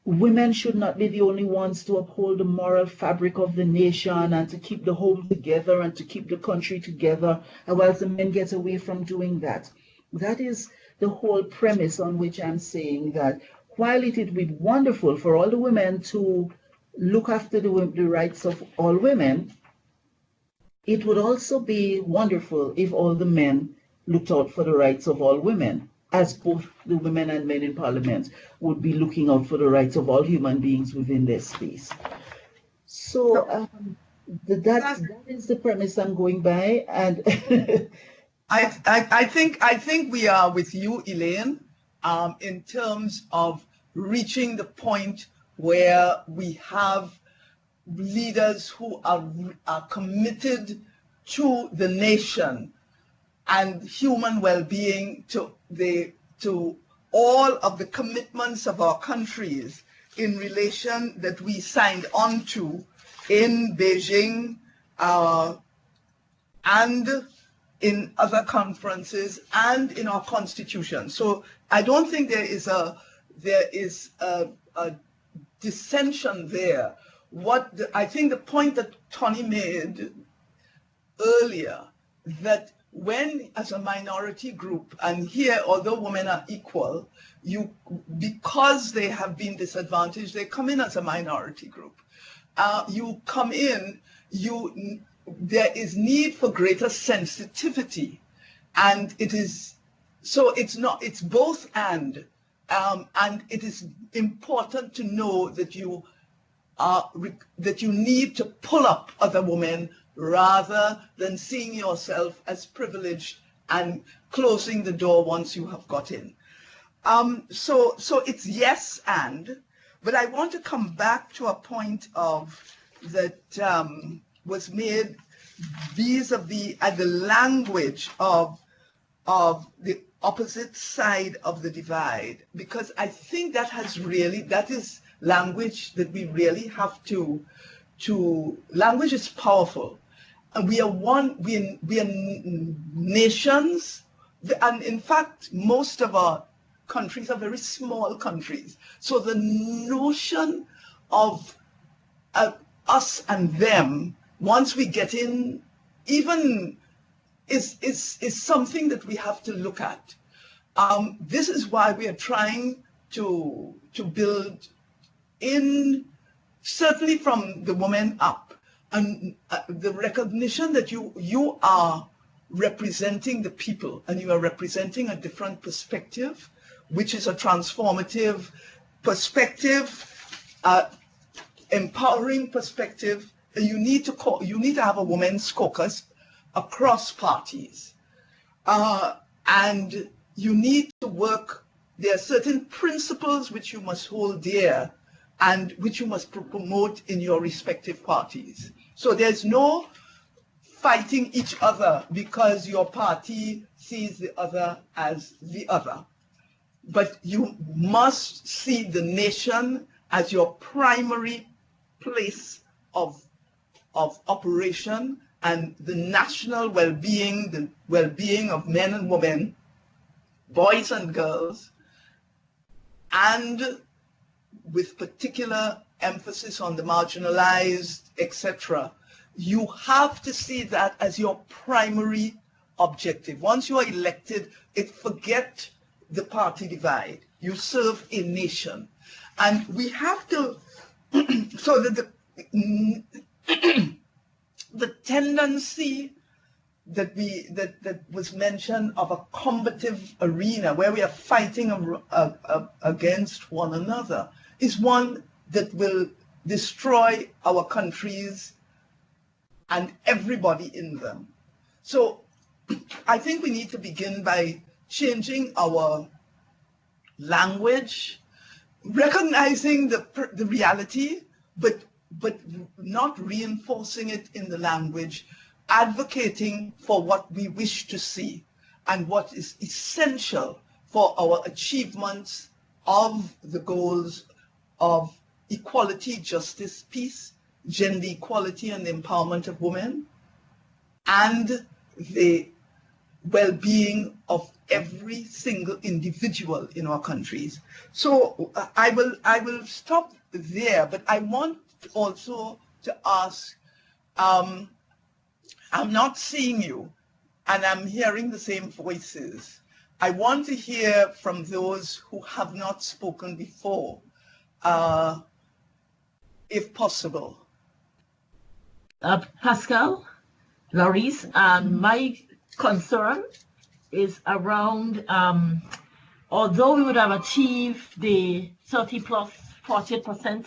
women should not be the only ones to uphold the moral fabric of the nation and to keep the home together and to keep the country together, whilst the men get away from doing that. That is the whole premise on which I'm saying that while it would be wonderful for all the women to look after the rights of all women, it would also be wonderful if all the men looked out for the rights of all women, as both the women and men in parliament would be looking out for the rights of all human beings within their space. So that is the premise I'm going by, and I think we are with you, Elaine, in terms of reaching the point where we have leaders who are committed to the nation and human well-being, to all of the commitments of our countries in relation that we signed on to in Beijing and in other conferences and in our constitution. So I don't think there is a dissension there. I think the point that Tony made earlier, that when as a minority group, and here although women are equal, because they have been disadvantaged, they come in as a minority group. You come in, there is need for greater sensitivity, and it's both and it is important to know that you need to pull up other women rather than seeing yourself as privileged and closing the door once you have got in. So it's yes and, but I want to come back to a point of that was made vis-a-vis at the language of the opposite side of the divide, because I think that is language that we really have to language is powerful. And we are nations, and in fact, most of our countries are very small countries. So the notion of us and them, once we get in, even is something that we have to look at. This is why we are trying to build in, certainly from the women up, and the recognition that you are representing the people, and you are representing a different perspective, which is a transformative perspective, empowering perspective. You need to have a women's caucus across parties, and you need to work. There are certain principles which you must hold dear and which you must promote in your respective parties. So there's no fighting each other because your party sees the other as the other. But you must see the nation as your primary place of operation, and the national well-being, the well-being of men and women, boys and girls, and with particular emphasis on the marginalized, etc. You have to see that as your primary objective. Once you are elected, forget the party divide. You serve a nation. And we have to, so that the tendency that was mentioned of a combative arena where we are fighting against one another is one that will destroy our countries and everybody in them. So I think we need to begin by changing our language, recognizing the reality, but not reinforcing it in the language, advocating for what we wish to see and what is essential for our achievements of the goals of equality, justice, peace, gender equality, and the empowerment of women, and the well-being of every single individual in our countries. So I will stop there, but I want also to ask, I'm not seeing you, and I'm hearing the same voices. I want to hear from those who have not spoken before, if possible. Pascal, Laurice, my concern is around, although we would have achieved the 30 plus 48%,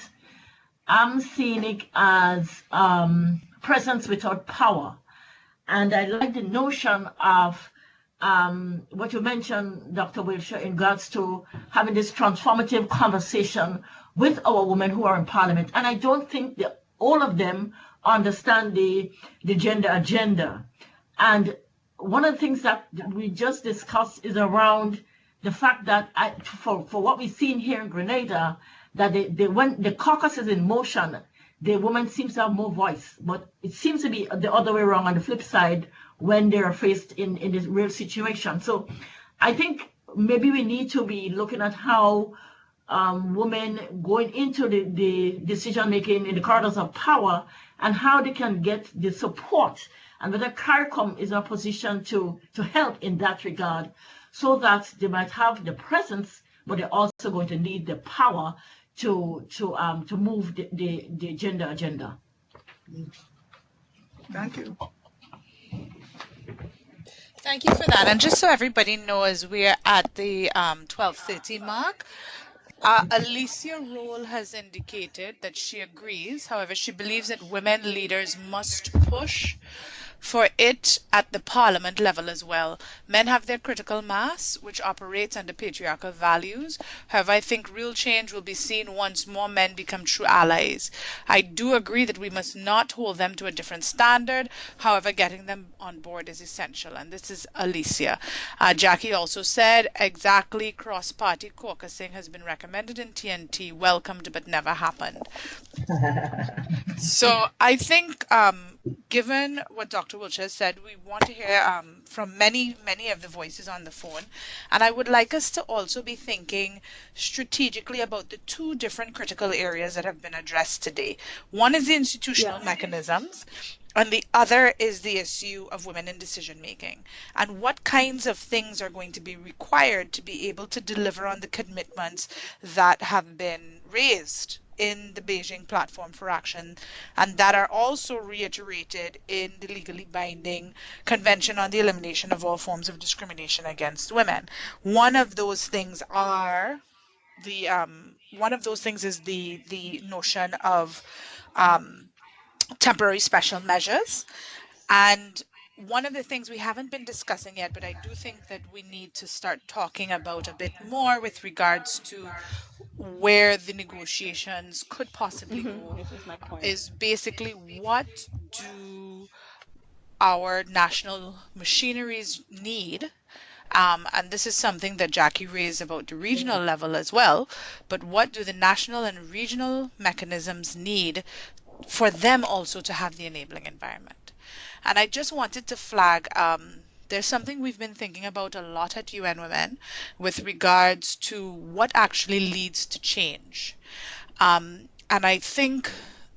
I'm seeing it as presence without power. And I like the notion of what you mentioned, Dr. Wiltshire, in regards to having this transformative conversation with our women who are in Parliament. And I don't think that all of them understand the gender agenda. And one of the things that we just discussed is around the fact that for what we've seen here in Grenada, that when the caucus is in motion, the woman seems to have more voice, but it seems to be the other way around on the flip side when they're faced in this real situation. So I think maybe we need to be looking at how women going into the decision making in the corridors of power and how they can get the support, and whether CARICOM is in a position to help in that regard, so that they might have the presence, but they're also going to need the power to move the gender agenda. Thank you. Thank you for that. And just so everybody knows, we're at the 12:30 mark. Alicia Roll has indicated that she agrees. However, she believes that women leaders must push for it at the parliament level as well. Men have their critical mass, which operates under patriarchal values. However, I think real change will be seen once more men become true allies. I do agree that we must not hold them to a different standard. However, getting them on board is essential. And this is Alicia. Jackie also said, exactly, cross-party caucusing has been recommended in TNT, welcomed but never happened. So I think, given what Dr. Wiltshire said, we want to hear from many of the voices on the phone. And I would like us to also be thinking strategically about the two different critical areas that have been addressed today. One is the institutional mechanisms, and the other is the issue of women in decision making, and what kinds of things are going to be required to be able to deliver on the commitments that have been raised in the Beijing Platform for Action, and that are also reiterated in the legally binding Convention on the Elimination of All Forms of Discrimination Against Women. One of those things is the notion of temporary special measures. And one of the things we haven't been discussing yet, but I do think that we need to start talking about a bit more with regards to where the negotiations could possibly go, is basically what do our national machineries need? And this is something that Jackie raised about the regional level as well, but what do the national and regional mechanisms need for them also to have the enabling environment? And I just wanted to flag, there's something we've been thinking about a lot at UN Women with regards to what actually leads to change. And I think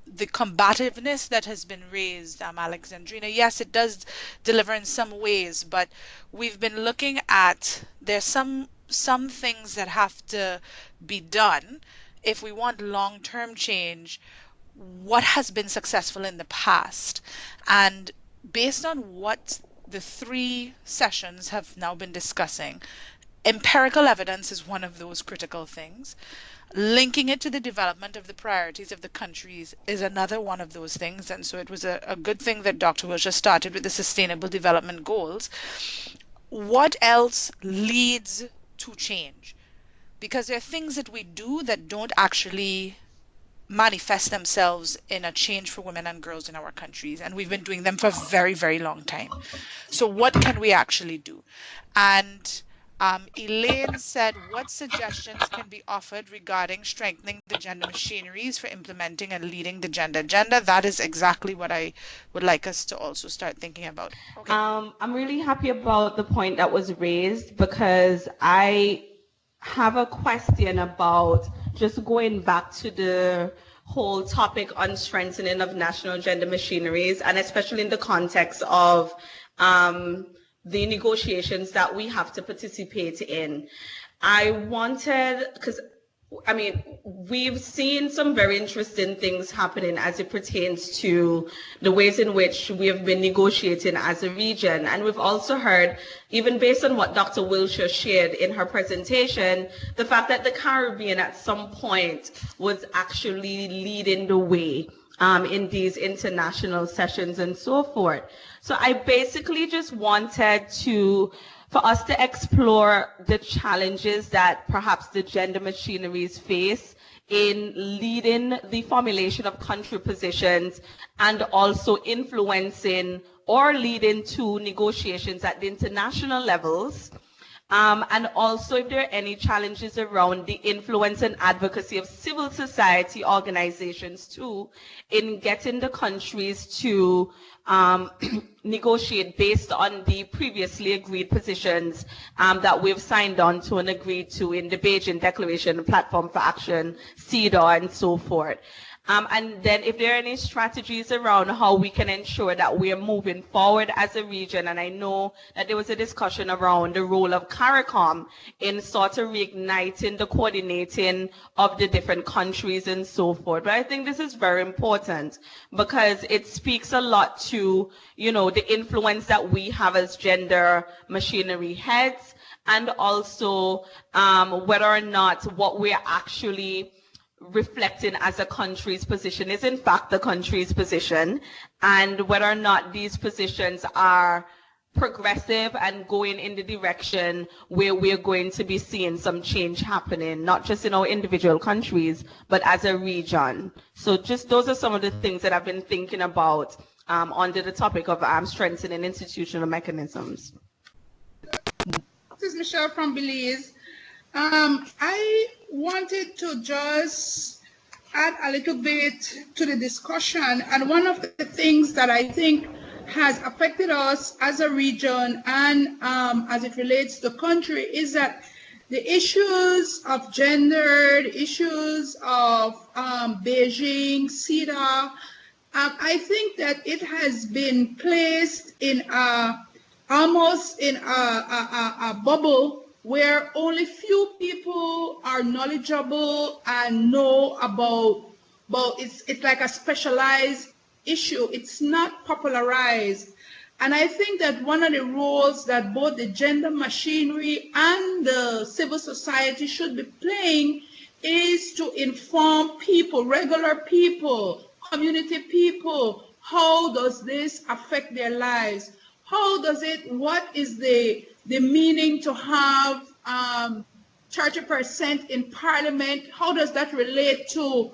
the combativeness that has been raised, Alexandrina, yes, it does deliver in some ways, but we've been looking at, there's some things that have to be done if we want long-term change. What has been successful in the past? And based on what the 3 sessions have now been discussing, empirical evidence is one of those critical things. Linking it to the development of the priorities of the countries is another one of those things. And so it was a good thing that Dr. Wiltshire started with the Sustainable Development Goals. What else leads to change? Because there are things that we do that don't actually manifest themselves in a change for women and girls in our countries, and we've been doing them for a very, very long time. So what can we actually do? And Elaine said, what suggestions can be offered regarding strengthening the gender machineries for implementing and leading the gender agenda? That is exactly what I would like us to also start thinking about. Okay. I'm really happy about the point that was raised, because I have a question about just going back to the whole topic on strengthening of national gender machineries, and especially in the context of the negotiations that we have to participate in. I wanted, because I mean, we've seen some very interesting things happening as it pertains to the ways in which we have been negotiating as a region. And we've also heard, even based on what Dr. Wiltshire shared in her presentation, the fact that the Caribbean at some point was actually leading the way in these international sessions and so forth. So I basically just wanted for us to explore the challenges that perhaps the gender machineries face in leading the formulation of country positions and also influencing or leading to negotiations at the international levels. And also if there are any challenges around the influence and advocacy of civil society organizations too, in getting the countries to negotiate based on the previously agreed positions that we've signed on to and agreed to in the Beijing Declaration, Platform for Action, CEDAW, and so forth. And then if there are any strategies around how we can ensure that we are moving forward as a region, and I know that there was a discussion around the role of CARICOM in sort of reigniting the coordinating of the different countries and so forth. But I think this is very important because it speaks a lot to, you know, the influence that we have as gender machinery heads, and also whether or not what we're actually reflecting as a country's position is in fact the country's position, and whether or not these positions are progressive and going in the direction where we're going to be seeing some change happening, not just in our individual countries, but as a region. So just those are some of the things that I've been thinking about under the topic of strengthening institutional mechanisms. This is Michelle from Belize. I wanted to just add a little bit to the discussion, and one of the things that I think has affected us as a region and as it relates to the country is that the issues of gender, the issues of Beijing, CEDA, I think that it has been placed in almost in a bubble where only few people are knowledgeable and know about it's like a specialized issue. It's not popularized. And I think that one of the roles that both the gender machinery and the civil society should be playing is to inform people, regular people, community people, how does this affect their lives? How does it, what is the meaning to have 30% in parliament? How does that relate to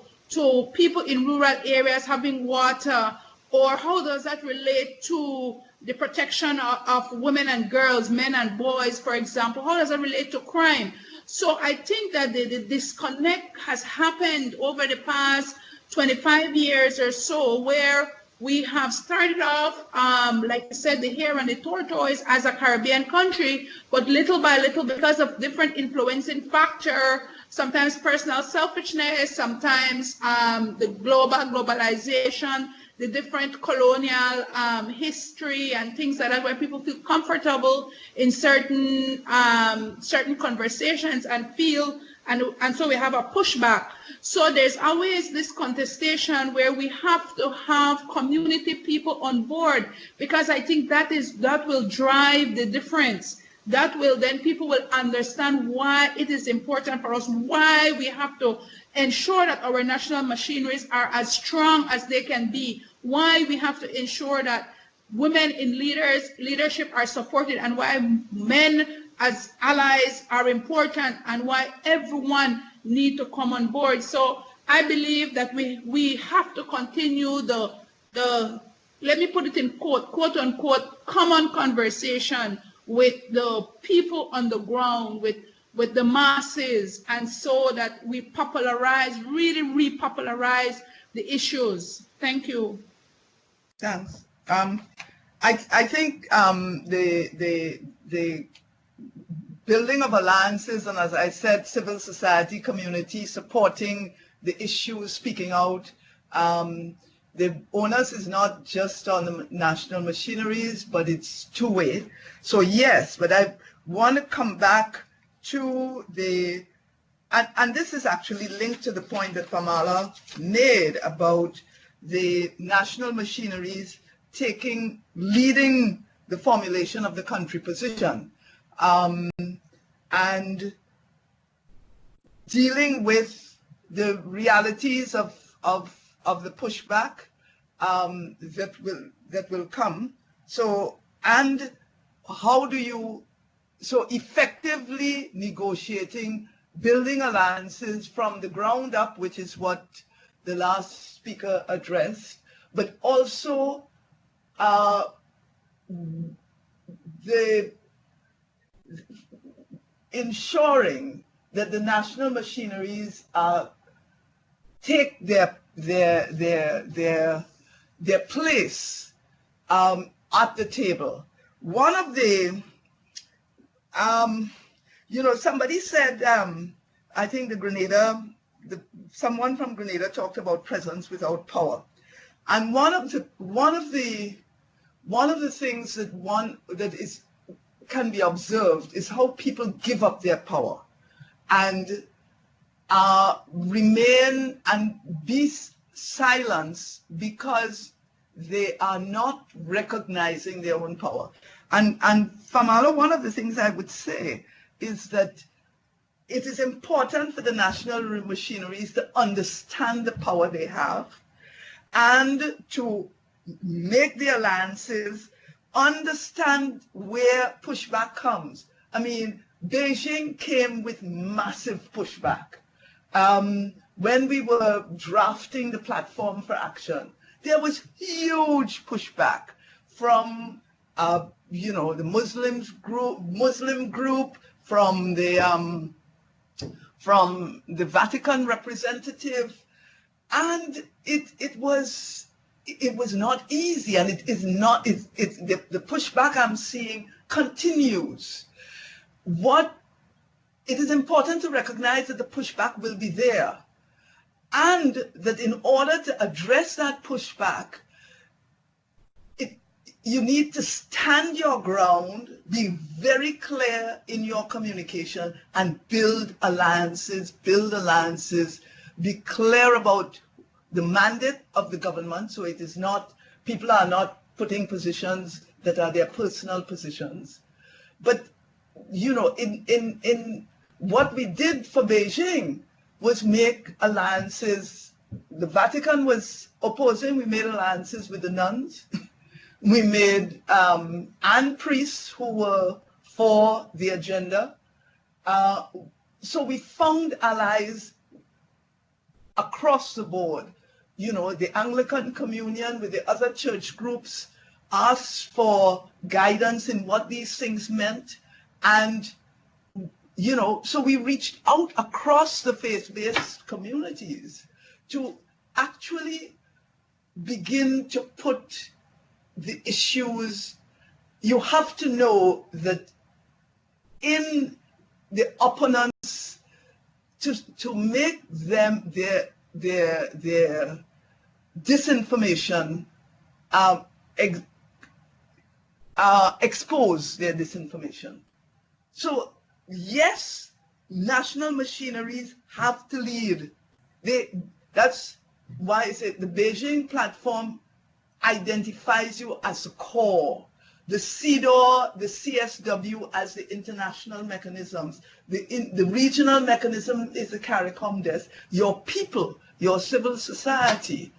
people in rural areas having water? Or how does that relate to the protection of women and girls, men and boys, for example? How does that relate to crime? So I think that the disconnect has happened over the past 25 years or so, where we have started off, like I said, the hare and the tortoise as a Caribbean country, but little by little, because of different influencing factor, sometimes personal selfishness, sometimes the globalization, the different colonial history and things like that, where people feel comfortable in certain conversations and feel, and so we have a pushback. So there's always this contestation where we have to have community people on board, because I think that will drive the difference. That will, then people will understand why it is important for us, why we have to ensure that our national machineries are as strong as they can be, why we have to ensure that women in leadership are supported, and why men as allies are important, and why everyone need to come on board. So I believe that we have to continue the let me put it in quote unquote, common conversation with the people on the ground, with the masses, and so that we really repopularize the issues. Thank you. Thanks. I think the building of alliances, and as I said, civil society, community supporting the issues, speaking out. The onus is not just on the national machineries, but it's two-way. So yes, but I want to come back to and this is actually linked to the point that Pamela made about the national machineries leading the formulation of the country position. And dealing with the realities of the pushback that will come. So, and how do you, so effectively negotiating, building alliances from the ground up, which is what the last speaker addressed, but also the ensuring that the national machineries take their place at the table. One of the, somebody said, I think someone from Grenada talked about presence without power, and one of the things that can be observed is how people give up their power and remain and be silenced because they are not recognizing their own power. And Famala, one of the things I would say is that it is important for the national machineries to understand the power they have and to make the alliances, understand where pushback comes. I mean, Beijing came with massive pushback. When we were drafting the platform for action, there was huge pushback from, the Muslim group, from the Vatican representative, and it was not easy, and it is not. The pushback I'm seeing continues. It is important to recognize that the pushback will be there, and that in order to address that pushback, you need to stand your ground, be very clear in your communication, and build alliances, be clear about the mandate of the government, so it is not, people are not putting positions that are their personal positions. But, in what we did for Beijing was make alliances. The Vatican was opposing, we made alliances with the nuns. We made and priests who were for the agenda. So we found allies across the board. The Anglican Communion with the other church groups asked for guidance in what these things meant. And, so we reached out across the faith-based communities to actually begin to put the issues. You have to know that in the opponents, to make them their disinformation, expose their disinformation. So yes, national machineries have to lead. That's why I say the Beijing Platform identifies you as the core, the CEDAW, the CSW as the international mechanisms, the regional mechanism is the CARICOM desk. Your people, your civil society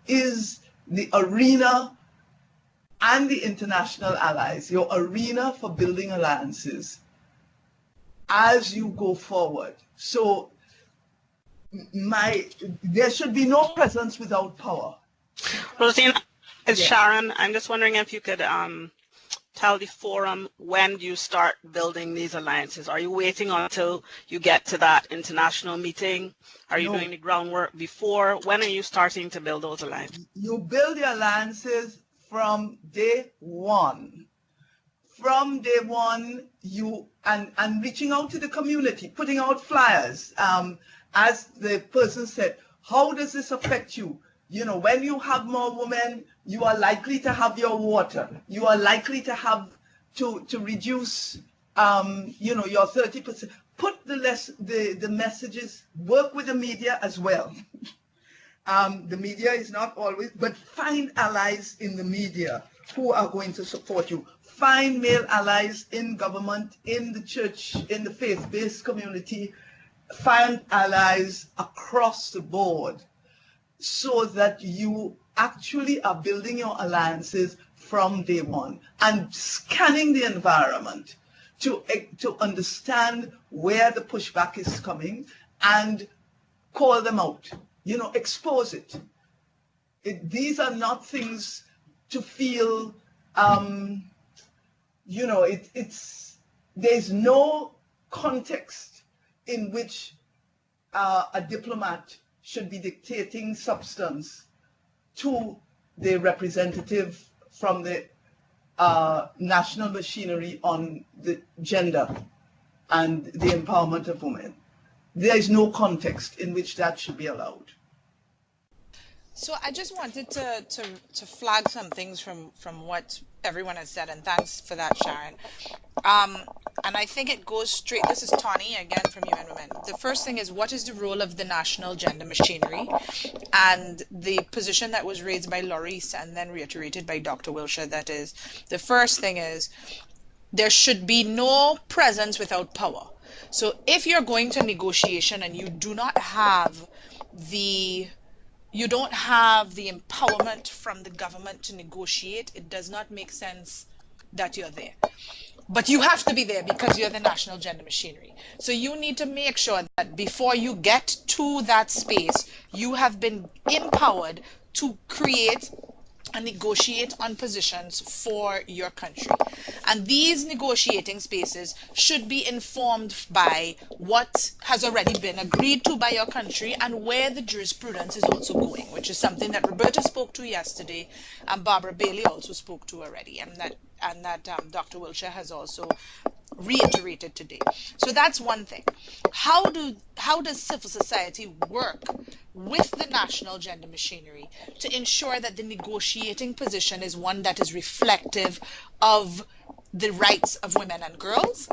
is the arena, and the international allies, your arena for building alliances as you go forward. So there should be no presence without power. Rosina, it's Sharon. I'm just wondering if you could tell the forum, when do you start building these alliances? Are you waiting until you get to that international meeting? Are you doing the groundwork before? When are you starting to build those alliances? You build the alliances from day one. From day one, and reaching out to the community, putting out flyers. As the person said, how does this affect you? When you have more women, you are likely to have your water. You are likely to have to reduce, your 30%. Put the messages, work with the media as well. The media is not always, but find allies in the media who are going to support you. Find male allies in government, in the church, in the faith-based community. Find allies across the board so that you actually are building your alliances from day one and scanning the environment to understand where the pushback is coming and call them out, expose it. These are not things to feel, there's no context in which a diplomat should be dictating substance to the representative from the national machinery on the gender and the empowerment of women. There is no context in which that should be allowed. So I just wanted to flag some things from what everyone has said, and thanks for that, Sharon. And I think it goes straight, this is Tawny again from UN Women. The first thing is, what is the role of the national gender machinery? And the position that was raised by Laurice and then reiterated by Dr. Wiltshire, that is, the first thing is, there should be no presence without power. So if you're going to negotiation and you do not have the you don't have the empowerment from the government to negotiate, it does not make sense that you're there. But you have to be there because you're the national gender machinery. So you need to make sure that before you get to that space, you have been empowered to create and negotiate on positions for your country. And these negotiating spaces should be informed by what has already been agreed to by your country and where the jurisprudence is also going, which is something that Roberta spoke to yesterday and Barbara Bailey also spoke to already, and that Dr. Wiltshire has also reiterated today. So that's one thing. How does civil society work with the national gender machinery to ensure that the negotiating position is one that is reflective of the rights of women and girls,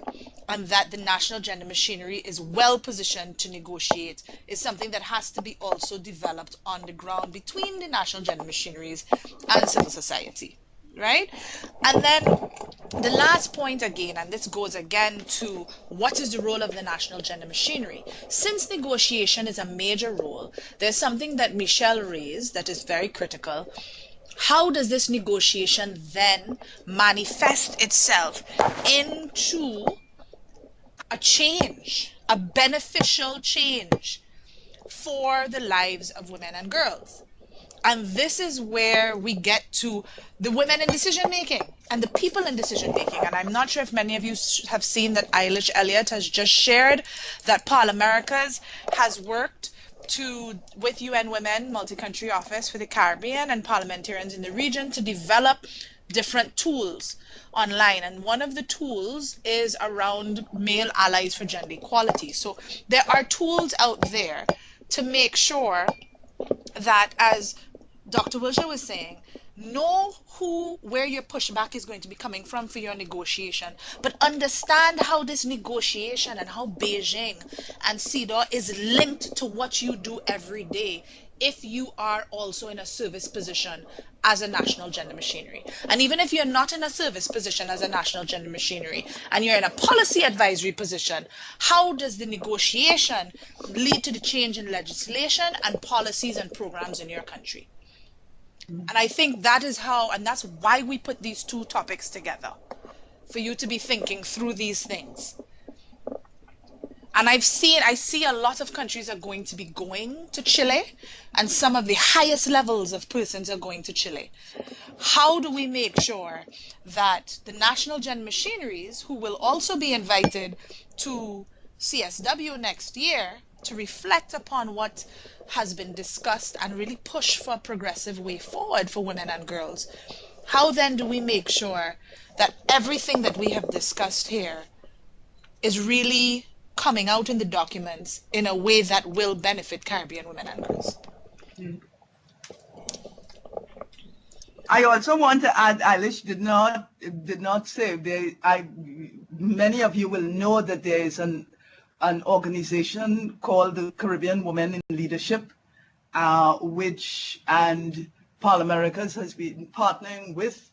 and that the national gender machinery is well positioned to negotiate, is something that has to be also developed on the ground between the national gender machineries and civil society, right? And then the last point again, and this goes again to what is the role of the national gender machinery. Since negotiation is a major role, there's something that Michelle raised that is very critical. How does this negotiation then manifest itself into a change, a beneficial change for the lives of women and girls? And this is where we get to the women in decision making and the people in decision making. And I'm not sure if many of you have seen that Eilish Elliott has just shared that ParlAmericas has worked with UN Women Multi-Country Office for the Caribbean and parliamentarians in the region to develop different tools online. And one of the tools is around male allies for gender equality. So there are tools out there to make sure that, as Dr. Wiltshire was saying, know where your pushback is going to be coming from for your negotiation, but understand how this negotiation and how Beijing and CEDAW is linked to what you do every day if you are also in a service position as a national gender machinery. And even if you're not in a service position as a national gender machinery and you're in a policy advisory position, how does the negotiation lead to the change in legislation and policies and programs in your country? And I think that is how, and that's why we put these two topics together, for you to be thinking through these things. And I see a lot of countries are going to be going to Chile, and some of the highest levels of persons are going to Chile. How do we make sure that the national gender machineries, who will also be invited to CSW next year to reflect upon what has been discussed and really push for a progressive way forward for women and girls, how then do we make sure that everything that we have discussed here is really coming out in the documents in a way that will benefit Caribbean women and girls? I also want to add, Eilish did not say, many of you will know that there is an organization called the Caribbean Women in Leadership, and ParlAmericas has been partnering with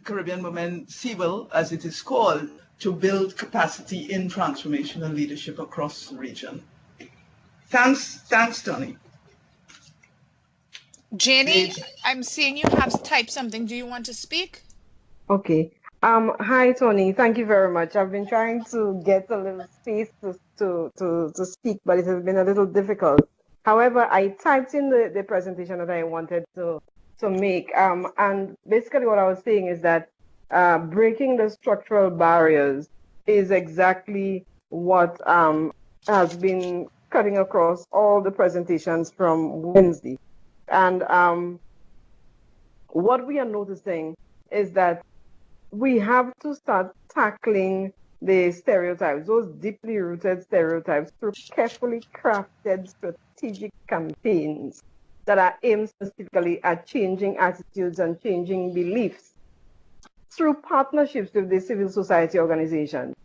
Caribbean Women Civil, as it is called, to build capacity in transformational leadership across the region. Thanks, Tony. Janie, I'm seeing you have typed something. Do you want to speak? Okay. Hi, Tony. Thank you very much. I've been trying to get a little space to speak, but it has been a little difficult. However, I typed in the presentation that I wanted to make. And basically what I was saying is that breaking the structural barriers is exactly what has been cutting across all the presentations from Wednesday. And what we are noticing is that we have to start tackling the stereotypes, those deeply rooted stereotypes, through carefully crafted strategic campaigns that are aimed specifically at changing attitudes and changing beliefs through partnerships with the civil society organizations.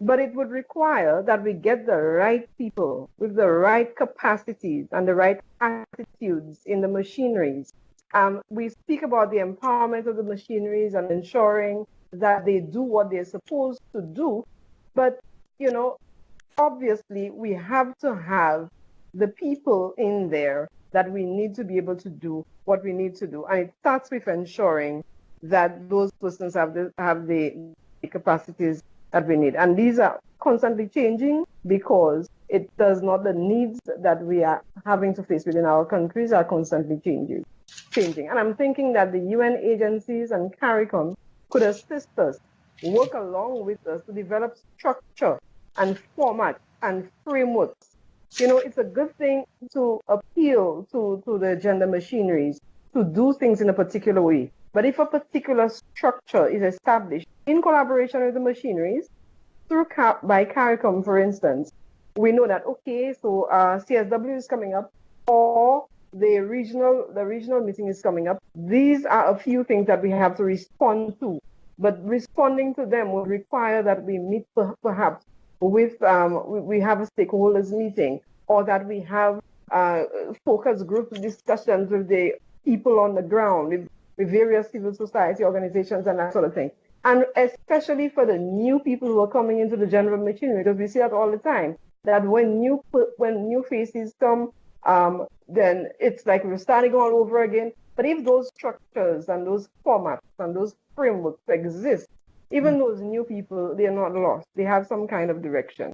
But it would require that we get the right people with the right capacities and the right attitudes in the machineries. We speak about the empowerment of the machineries and ensuring that they do what they're supposed to do, but you know, obviously we have to have the people in there that we need to be able to do what we need to do. And it starts with ensuring that those persons have the capacities that we need. And these are constantly changing because it does not, the needs that we are having to face within our countries are constantly changing. And I'm thinking that the UN agencies and CARICOM could assist us, work along with us to develop structure and format and frameworks. You know, it's a good thing to appeal to the gender machineries to do things in a particular way. But if a particular structure is established in collaboration with the machineries, by CARICOM, for instance, we know that, okay, so CSW is coming up, or the regional meeting is coming up. These are a few things that we have to respond to. But responding to them would require that we meet perhaps with, we have a stakeholders meeting, or that we have focus group discussions with the people on the ground, with various civil society organizations and that sort of thing. And especially for the new people who are coming into the general machinery, because we see that all the time, that when new faces come, then it's like we're starting all over again. But if those structures and those formats and those frameworks exist, even those new people, they are not lost. They have some kind of direction.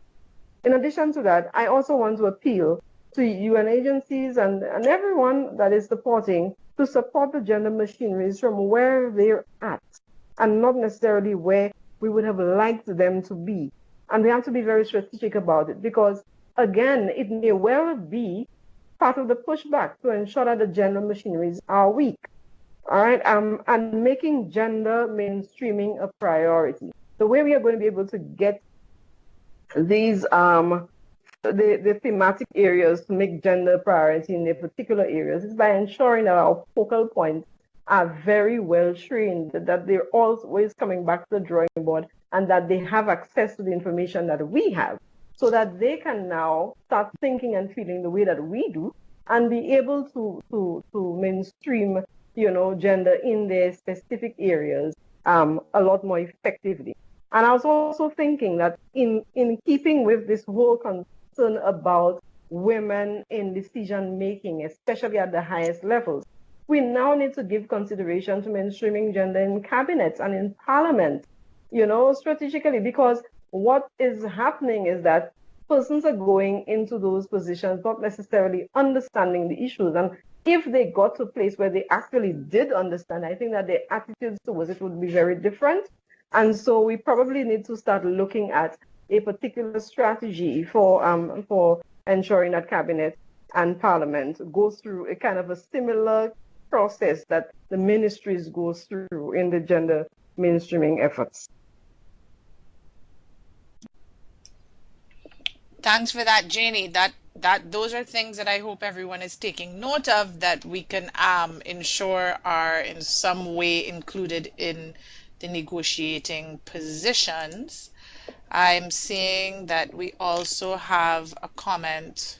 In addition to that, I also want to appeal to UN agencies and everyone that is supporting to support the gender machineries from where they're at and not necessarily where we would have liked them to be. And we have to be very strategic about it because, again, it may well be part of the pushback to ensure that the gender machineries are weak. All right, and making gender mainstreaming a priority. The way we are going to be able to get these the thematic areas to make gender a priority in their particular areas is by ensuring that our focal points are very well trained, that they're always coming back to the drawing board, and that they have access to the information that we have, so that they can now start thinking and feeling the way that we do, and be able to mainstream, you know, gender in their specific areas a lot more effectively. And I was also thinking that in keeping with this whole concern about women in decision making, especially at the highest levels, we now need to give consideration to mainstreaming gender in cabinets and in parliament, you know, strategically, because what is happening is that persons are going into those positions not necessarily understanding the issues. And if they got to a place where they actually did understand, I think that their attitudes towards it would be very different. And so we probably need to start looking at a particular strategy for ensuring that cabinet and parliament go through a kind of a similar process that the ministries go through in the gender mainstreaming efforts. Thanks for that, Janie. Those are things that I hope everyone is taking note of, that we can ensure are in some way included in the negotiating positions. I'm seeing that we also have a comment.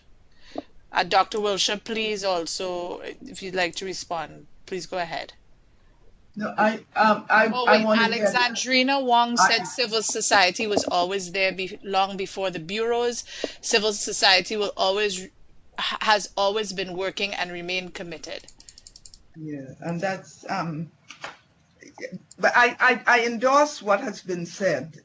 Dr. Wiltshire, please also, if you'd like to respond, please go ahead. No, wait, Alexandrina Wong said civil society was always there long before the bureaus. Civil society has always been working and remain committed. Yeah, and that's but I endorse what has been said,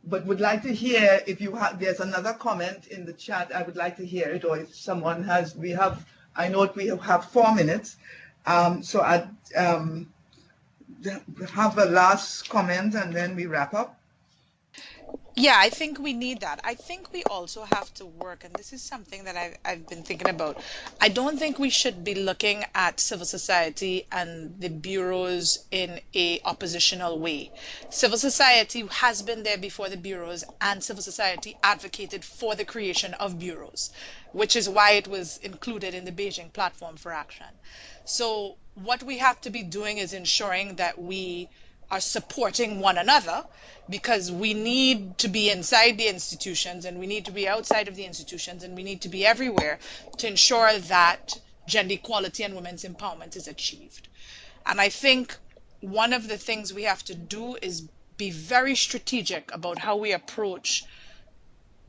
but would like to hear if you have. There's another comment in the chat. I would like to hear it, or if someone has. I know we have 4 minutes. So I'd have a last comment and then we wrap up. Yeah, I think we need that. I think we also have to work, and this is something that I've been thinking about. I don't think we should be looking at civil society and the bureaus in a oppositional way. Civil society has been there before the bureaus, and civil society advocated for the creation of bureaus, which is why it was included in the Beijing Platform for Action. So what we have to be doing is ensuring that we are supporting one another, because we need to be inside the institutions and we need to be outside of the institutions and we need to be everywhere to ensure that gender equality and women's empowerment is achieved. And I think one of the things we have to do is be very strategic about how we approach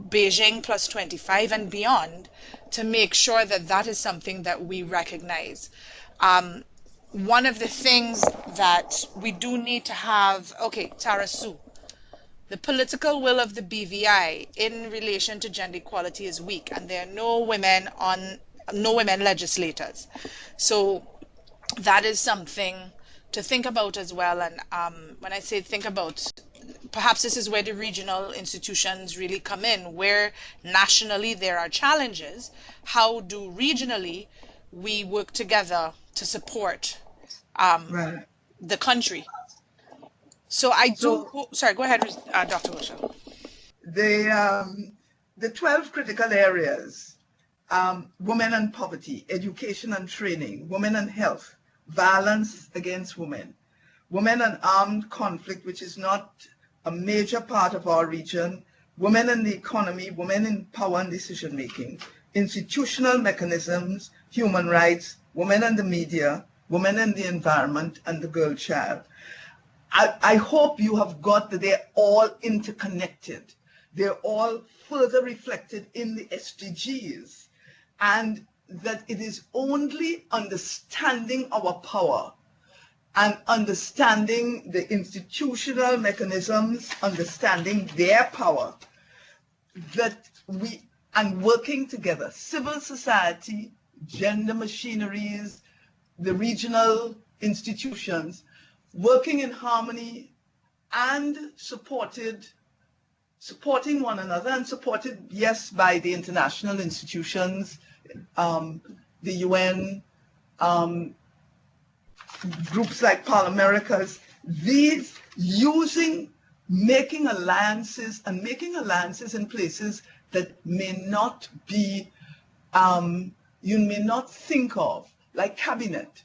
Beijing plus 25 and beyond to make sure that that is something that we recognize. One of the things that we do need to have, okay, Tara Sue, the political will of the BVI in relation to gender equality is weak, and there are no women legislators. So that is something to think about as well. And when I say think about, perhaps this is where the regional institutions really come in, where nationally there are challenges. How do regionally we work together to support the country? So sorry, go ahead, Dr. Wiltshire. The 12 critical areas, women and poverty, education and training, women and health, violence against women, women and armed conflict, which is not a major part of our region, women in the economy, women in power and decision making, institutional mechanisms, human rights, women and the media, women and the environment, and the girl child. I hope you have got that they're all interconnected. They're all further reflected in the SDGs, and that it is only understanding our power and understanding the institutional mechanisms, understanding their power, that and working together, civil society, gender machineries, the regional institutions, working in harmony and supporting one another, and supported, yes, by the international institutions, the UN, groups like ParlAmericas, these making alliances in places that may not be, you may not think of, like cabinet.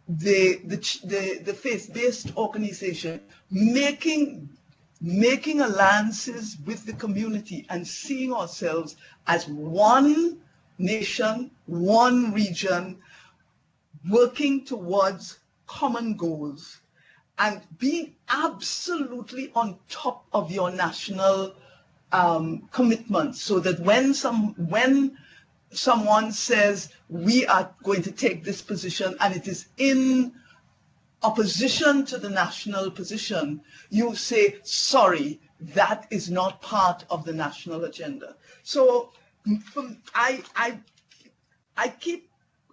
The faith-based organization, making alliances with the community and seeing ourselves as one nation, one region, working towards common goals, and being absolutely on top of your national commitments, so that when someone says we are going to take this position and it is in opposition to the national position, you say, sorry, that is not part of the national agenda. So I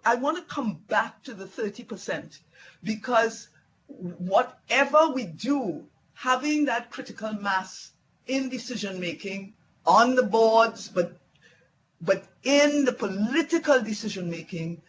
want to come back to the 30%, because whatever we do, having that critical mass in decision making on the boards, but in the political decision making,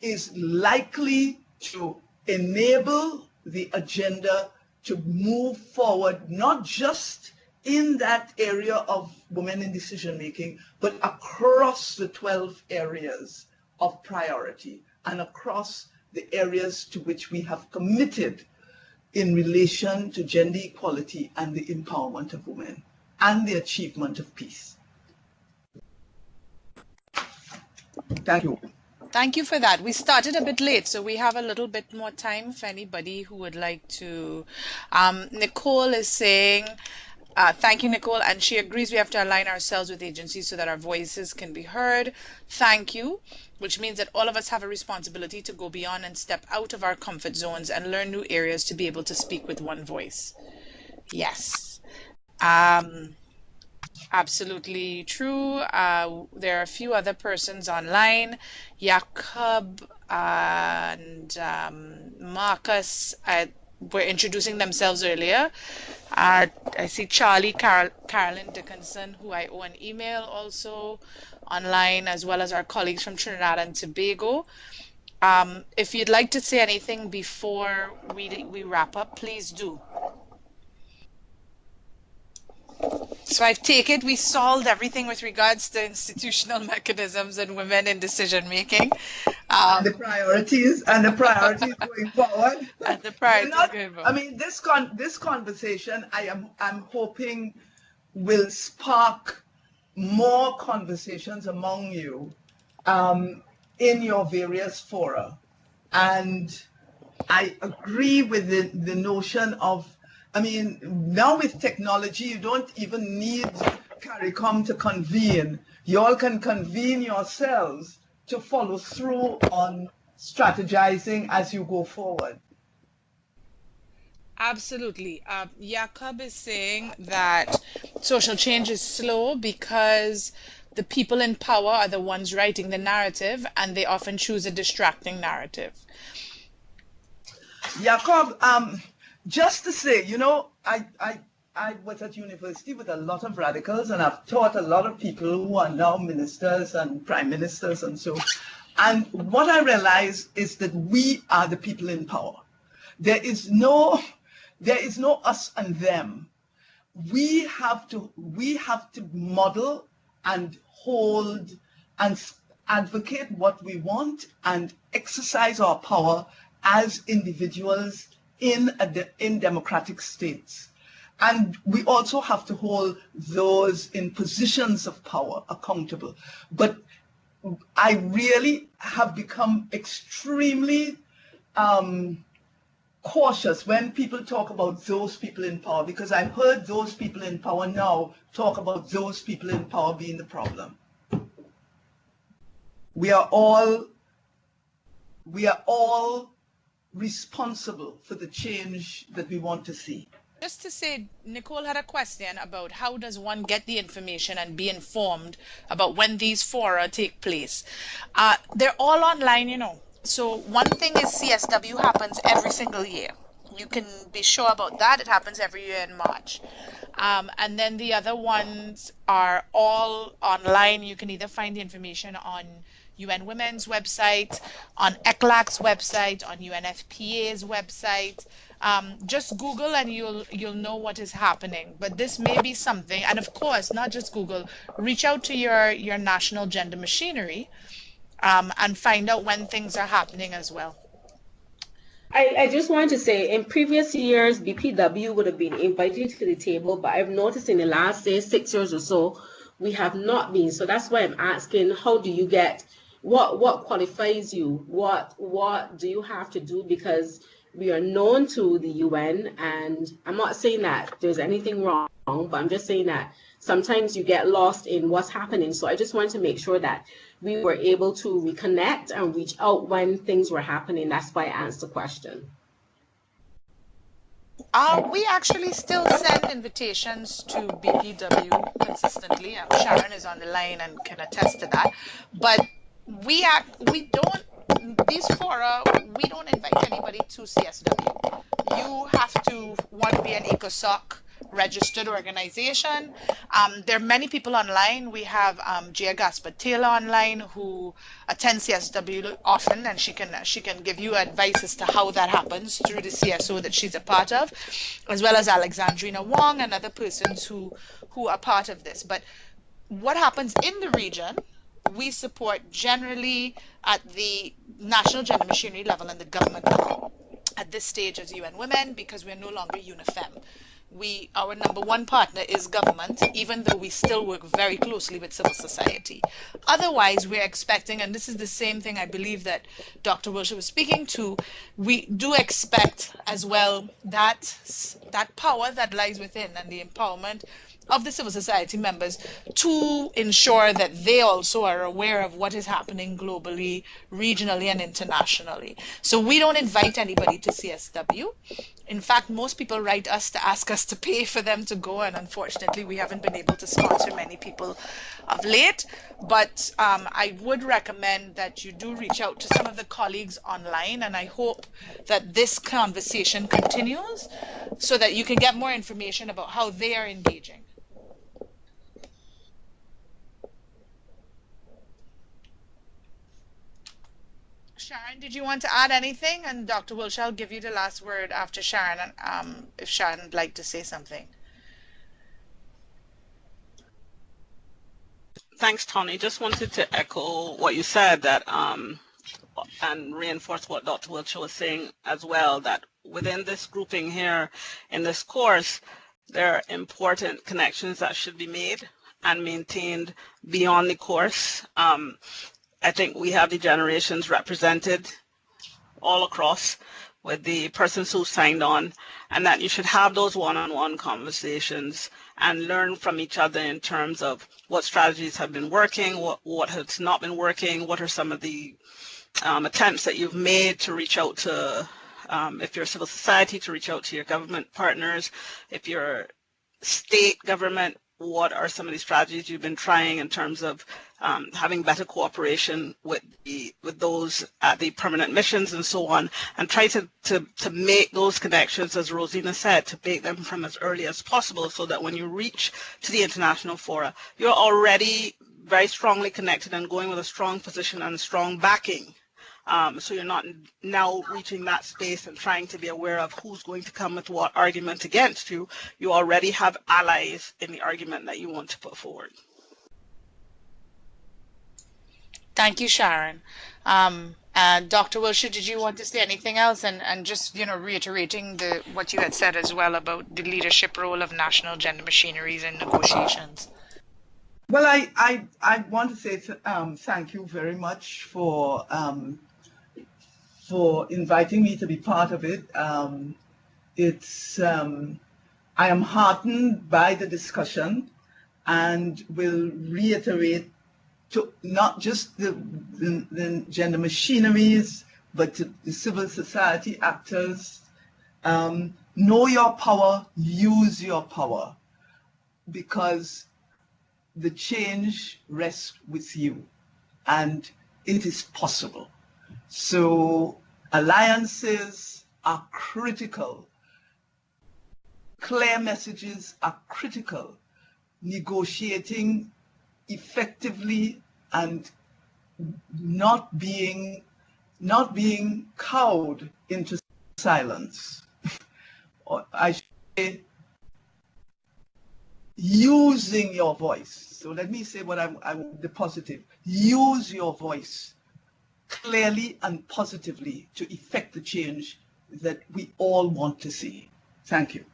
is likely to enable the agenda to move forward, not just in that area of women in decision making, but across the 12 areas of priority and across the areas to which we have committed in relation to gender equality and the empowerment of women and the achievement of peace. Thank you. Thank you for that. We started a bit late, so we have a little bit more time for anybody who would like to. Nicole is saying, thank you, Nicole, and she agrees we have to align ourselves with agencies so that our voices can be heard. Thank you, which means that all of us have a responsibility to go beyond and step out of our comfort zones and learn new areas to be able to speak with one voice. Yes. Absolutely true. There are a few other persons online. Jakob and Marcus were introducing themselves earlier. I see Charlie, Carolyn Dickinson, who I owe an email, also online, as well as our colleagues from Trinidad and Tobago. If you'd like to say anything before we wrap up, please do. So I take it we solved everything with regards to institutional mechanisms and women in decision making. The priorities going forward. And the priorities going forward. I mean, this conversation, I'm hoping will spark more conversations among you in your various fora, and I agree with the notion of, I mean, now with technology, you don't even need CARICOM to convene. You all can convene yourselves to follow through on strategizing as you go forward. Absolutely. Jakob is saying that social change is slow because the people in power are the ones writing the narrative, and they often choose a distracting narrative. Jakob, just to say, you know, I was at university with a lot of radicals, and I've taught a lot of people who are now ministers and prime ministers and so. And what I realize is that we are the people in power. There is no us and them. We have to model and hold and advocate what we want and exercise our power as individuals in democratic states. And we also have to hold those in positions of power accountable. But I really have become extremely cautious when people talk about those people in power, because I've heard those people in power now talk about those people in power being the problem. We are all responsible for the change that we want to see. Just to say, Nicole had a question about how does one get the information and be informed about when these fora take place. They're all online, you know. So one thing is CSW happens every single year. You can be sure about that. It happens every year in March. And then the other ones are all online. You can either find the information on UN Women's website, on ECLAC's website, on UNFPA's website. Just Google and you'll know what is happening. But this may be something, and of course, not just Google, reach out to your national gender machinery and find out when things are happening as well. I just wanted to say, in previous years, BPW would have been invited to the table, but I've noticed in the last, say, 6 years or so, we have not been. So that's why I'm asking, how do you get, what qualifies you? What do you have to do? Because we are known to the UN, and I'm not saying that there's anything wrong, but I'm just saying that sometimes you get lost in what's happening. So I just wanted to make sure that we were able to reconnect and reach out when things were happening. That's why I asked the question. We actually still send invitations to BPW consistently. Sharon is on the line and can attest to that. But we don't, these fora, we don't invite anybody to CSW. You have to want to be an ECOSOC registered organization. There are many people online. We have Gia Gaspar-Taylor online who attends CSW often, and she can give you advice as to how that happens through the CSO that she's a part of, as well as Alexandrina Wong and other persons who are part of this. But what happens in the region, we support generally at the national gender machinery level and the government level at this stage as UN Women, because we're no longer UNIFEM. Our number one partner is government, even though we still work very closely with civil society. Otherwise, we're expecting, and this is the same thing I believe that Dr. Wiltshire was speaking to, we do expect as well that power that lies within and the empowerment of the civil society members to ensure that they also are aware of what is happening globally, regionally, and internationally. So we don't invite anybody to CSW. In fact, most people write us to ask us to pay for them to go, and unfortunately, we haven't been able to sponsor many people of late. But I would recommend that you do reach out to some of the colleagues online, and I hope that this conversation continues so that you can get more information about how they are engaging. Sharon, did you want to add anything? And Dr. Wiltshire, I'll give you the last word after Sharon, if Sharon would like to say something. Thanks, Tony. Just wanted to echo what you said, that and reinforce what Dr. Wiltshire was saying as well, that within this grouping here in this course, there are important connections that should be made and maintained beyond the course. I think we have the generations represented all across, with the persons who signed on, and that you should have those one-on-one conversations and learn from each other in terms of what strategies have been working, what has not been working, what are some of the attempts that you've made to reach out to, if you're civil society, to reach out to your government partners, if you're state government, what are some of the strategies you've been trying in terms of having better cooperation with those at the permanent missions and so on, and try to make those connections, as Rosina said, to make them from as early as possible, so that when you reach to the international fora, you're already very strongly connected and going with a strong position and strong backing. So you're not now reaching that space and trying to be aware of who's going to come with what argument against you. You already have allies in the argument that you want to put forward. Thank you, Sharon. Dr. Wiltshire, did you want to say anything else? And just, reiterating what you had said as well about the leadership role of national gender machineries in negotiations. Well, I want to say thank you very much for inviting me to be part of it. I am heartened by the discussion and will reiterate to not just the gender machineries, but to the civil society actors. Know your power, use your power, because the change rests with you and it is possible. So alliances are critical. Clear messages are critical. Negotiating effectively and not being cowed into silence. Or I should say, using your voice. So let me say what the positive. Use your voice clearly and positively to effect the change that we all want to see. Thank you.